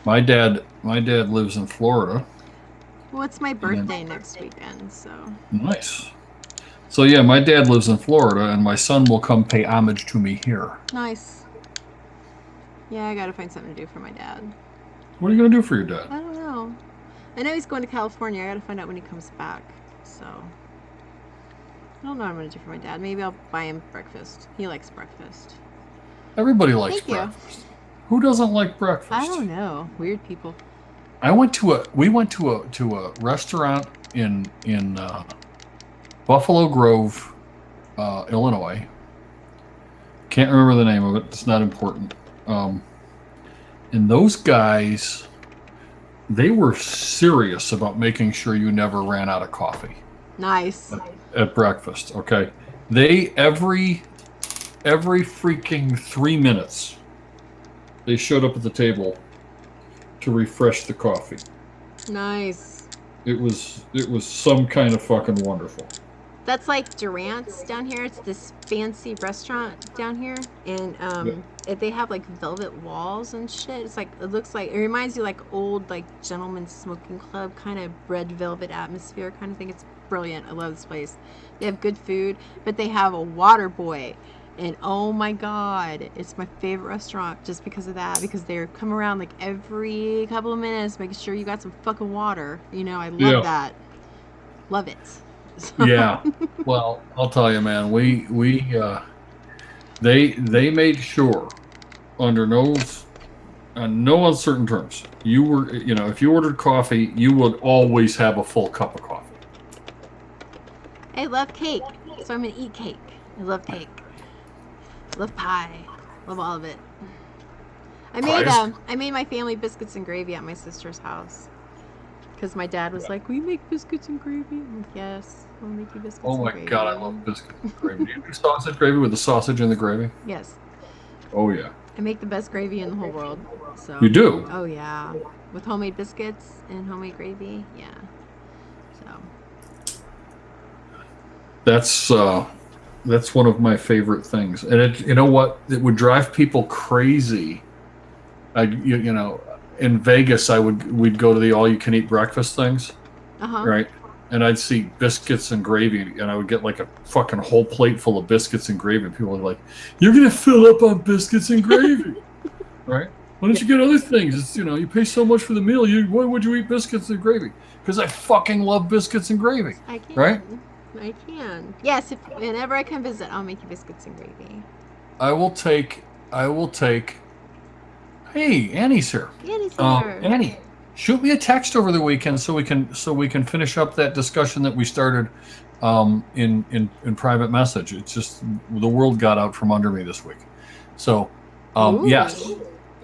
my dad lives in Florida.
Well, it's my birthday next weekend, so.
Nice. So yeah, my dad lives in Florida, and my son will come pay homage to me here.
Nice. Yeah, I gotta find something to do for my dad.
What are you gonna do for your dad?
I don't know. I know he's going to California. I gotta find out when he comes back. So I don't know what I'm gonna do for my dad. Maybe I'll buy him breakfast. He likes breakfast.
Everybody likes breakfast. Who doesn't like breakfast?
I don't know. Weird people.
We went to a restaurant in Buffalo Grove, Illinois. Can't remember the name of it. It's not important. And those guys, they were serious about making sure you never ran out of coffee.
Nice.
At breakfast, okay? They every freaking 3 minutes, they showed up at the table to refresh the coffee.
Nice.
It was some kind of fucking wonderful.
That's like Durant's down here. It's this fancy restaurant down here, and they have like velvet walls and shit. It reminds you like old like gentleman's smoking club kind of red velvet atmosphere kind of thing. It's brilliant. I love this place. They have good food, but they have a water boy, and oh my god, it's my favorite restaurant just because of that. Because they come around like every couple of minutes, making sure you got some fucking water. I love that. Love it. So.
Yeah. Well, I'll tell you, man. They made sure under no uncertain terms. You were, if you ordered coffee, you would always have a full cup of coffee.
I love cake, so I'm gonna eat cake. I love cake. Love pie. Love all of it. I made my family biscuits and gravy at my sister's house because my dad was like, "We make biscuits and gravy." I'm like, "Yes, I'll make you biscuits and gravy."
Oh my God, I love biscuits and gravy. Do you do sausage gravy with the sausage and the gravy?
Yes.
Oh yeah.
I make the best gravy in the whole world. So.
You do?
Oh yeah, with homemade biscuits and homemade gravy. Yeah. So.
That's one of my favorite things, and you know what? It would drive people crazy. In Vegas, we'd go to the all-you-can-eat breakfast things, right? And I'd see biscuits and gravy, and I would get like a fucking whole plate full of biscuits and gravy. And people were like, "You're gonna fill up on biscuits and gravy, right? Why don't you get other things? It's, you pay so much for the meal. Why would you eat biscuits and gravy? Because I fucking love biscuits and gravy, right?
I can. Yes, whenever I come visit, I'll make you biscuits and gravy.
I will take. Hey, Annie's here.
Annie's here.
Annie, shoot me a text over the weekend so we can finish up that discussion that we started in private message. It's just the world got out from under me this week. So yes,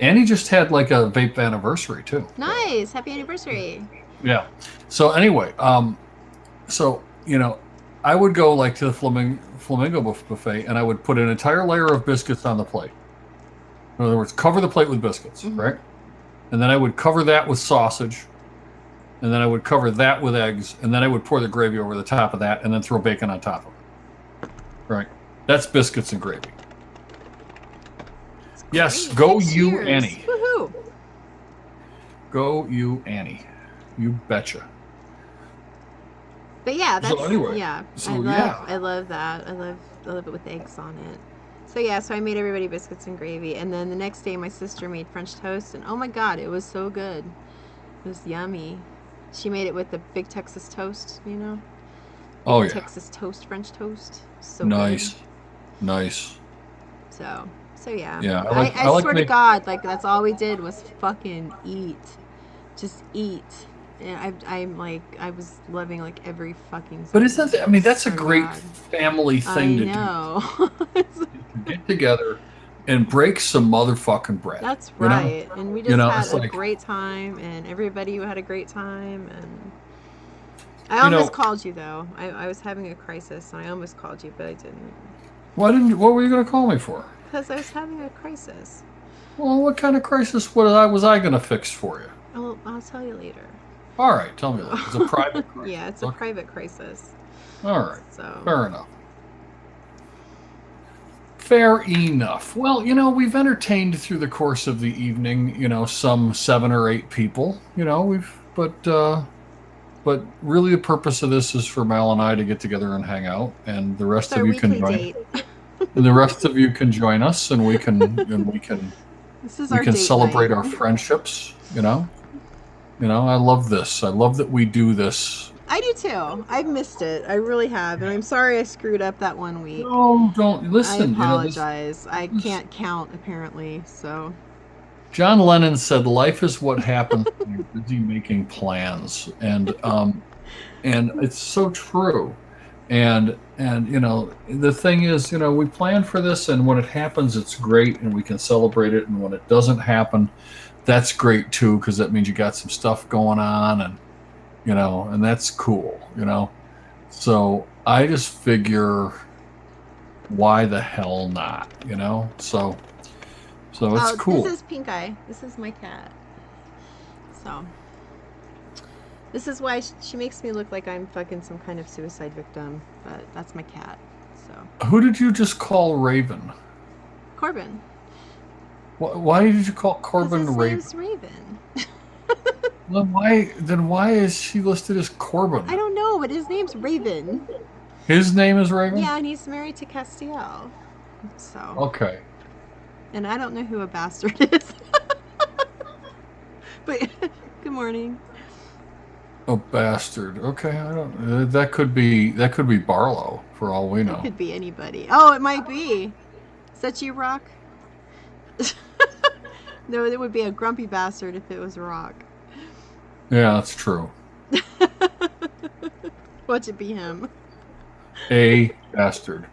Annie just had like a vape anniversary too.
Nice, happy anniversary.
Yeah. So anyway, I would go like to the Flamingo buffet, and I would put an entire layer of biscuits on the plate. In other words, cover the plate with biscuits, right? And then I would cover that with sausage, and then I would cover that with eggs, and then I would pour the gravy over the top of that, and then throw bacon on top of it. Right? That's biscuits and gravy. Yes, go you, Annie.
Woohoo!
Go you, Annie. You betcha.
But yeah, that's
anyway,
I love that. I love it with eggs on it. So I made everybody biscuits and gravy, and then the next day my sister made French toast, and oh my God, it was so good. It was yummy. She made it with the big Texas toast, Texas toast, French toast. So
nice.
Good.
Nice.
So yeah.
Yeah,
I swear to God, like that's all we did was fucking eat, just eat. And I was loving like every fucking.
But isn't that? I mean, that's a great family thing to do.
I know.
Get together and break some motherfucking bread.
That's right. And we just had a great time, and everybody had a great time. And I almost called you though. I was having a crisis, and I almost called you, but I didn't.
Why didn't you? What were you going to call me for?
Because I was having a crisis.
Well, what kind of crisis was I going to fix for you?
Oh, I'll tell you later.
All right, tell me later. It's a private crisis.
Yeah, it's a private crisis.
All right. So fair enough. Fair enough. Well, we've entertained through the course of the evening, some 7 or 8 people. But really the purpose of this is for Mal and I to get together and hang out, and the rest of you can join. And the rest of you can join us, and we can celebrate our friendships. I love this. I love that we do this.
I do too. I've missed it. I really have, and I'm sorry I screwed up that one week.
No, don't listen.
I apologize. I can't count apparently. So.
John Lennon said, "Life is what happens when you're busy making plans," and it's so true. And the thing is, we plan for this, and when it happens, it's great, and we can celebrate it. And when it doesn't happen, that's great too, because that means you got some stuff going on, and and that's cool, So I just figure, why the hell not, So it's cool.
This is Pink Eye. This is my cat. So this is why she makes me look like I'm fucking some kind of suicide victim, but that's my cat. So.
Who did you just call Raven?
Corbin.
Why did you call Corbin Raven?
His name's Raven.
Then why is she listed as Corbin?
I don't know, but his name's Raven.
His name is Raven?
Yeah, and he's married to Castiel. So.
Okay.
And I don't know who a bastard is. But good morning.
A bastard. Okay, I don't. That could be Barlow for all we know.
It could be anybody. Oh, it might be. Is that you, Rock? No, it would be a grumpy bastard if it was Rock.
Yeah, that's true.
Watch it be him.
A bastard.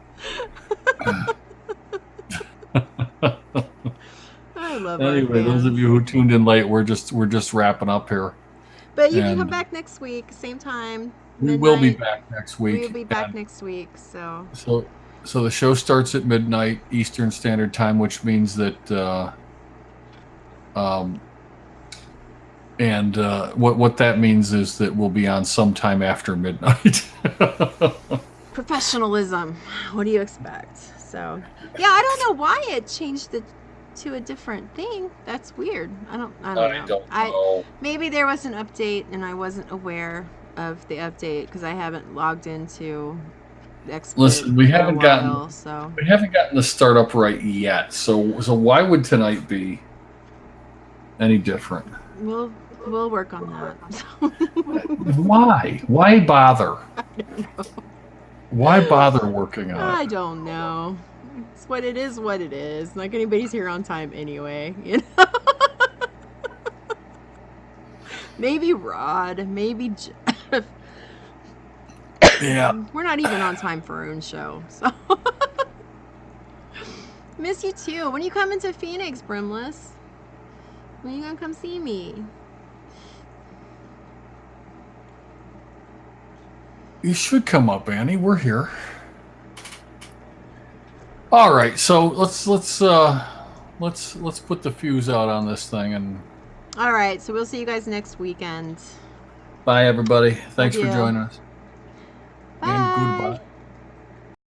I love
Anyway, those of you who tuned in late, we're just wrapping up here.
But you can come back next week, same time.
We will be back next week.
We will be back next week. So
the show starts at midnight Eastern Standard Time, which means that what that means is that we'll be on sometime after midnight.
Professionalism. What do you expect? So yeah, I don't know why it changed it to a different thing. That's weird. I don't know. Maybe there was an update and I wasn't aware of the update because I haven't logged into XSplit.
Listen, we haven't gotten the startup right yet. So why would tonight be any different?
We'll work on that.
Why? Why bother?
I don't know.
Why bother working on it?
I don't know. It's what it is. What it is. Like anybody's here on time anyway. You know. Maybe Rod. Maybe Jeff.
Yeah.
We're not even on time for our own show. So. Miss you too. When you come into Phoenix, Brimless? When you gonna come see me?
You should come up, Annie. We're here. All right, so let's put the fuse out on this thing and.
All right, so we'll see you guys next weekend.
Bye, everybody. Thanks for joining us.
Bye.
And goodbye.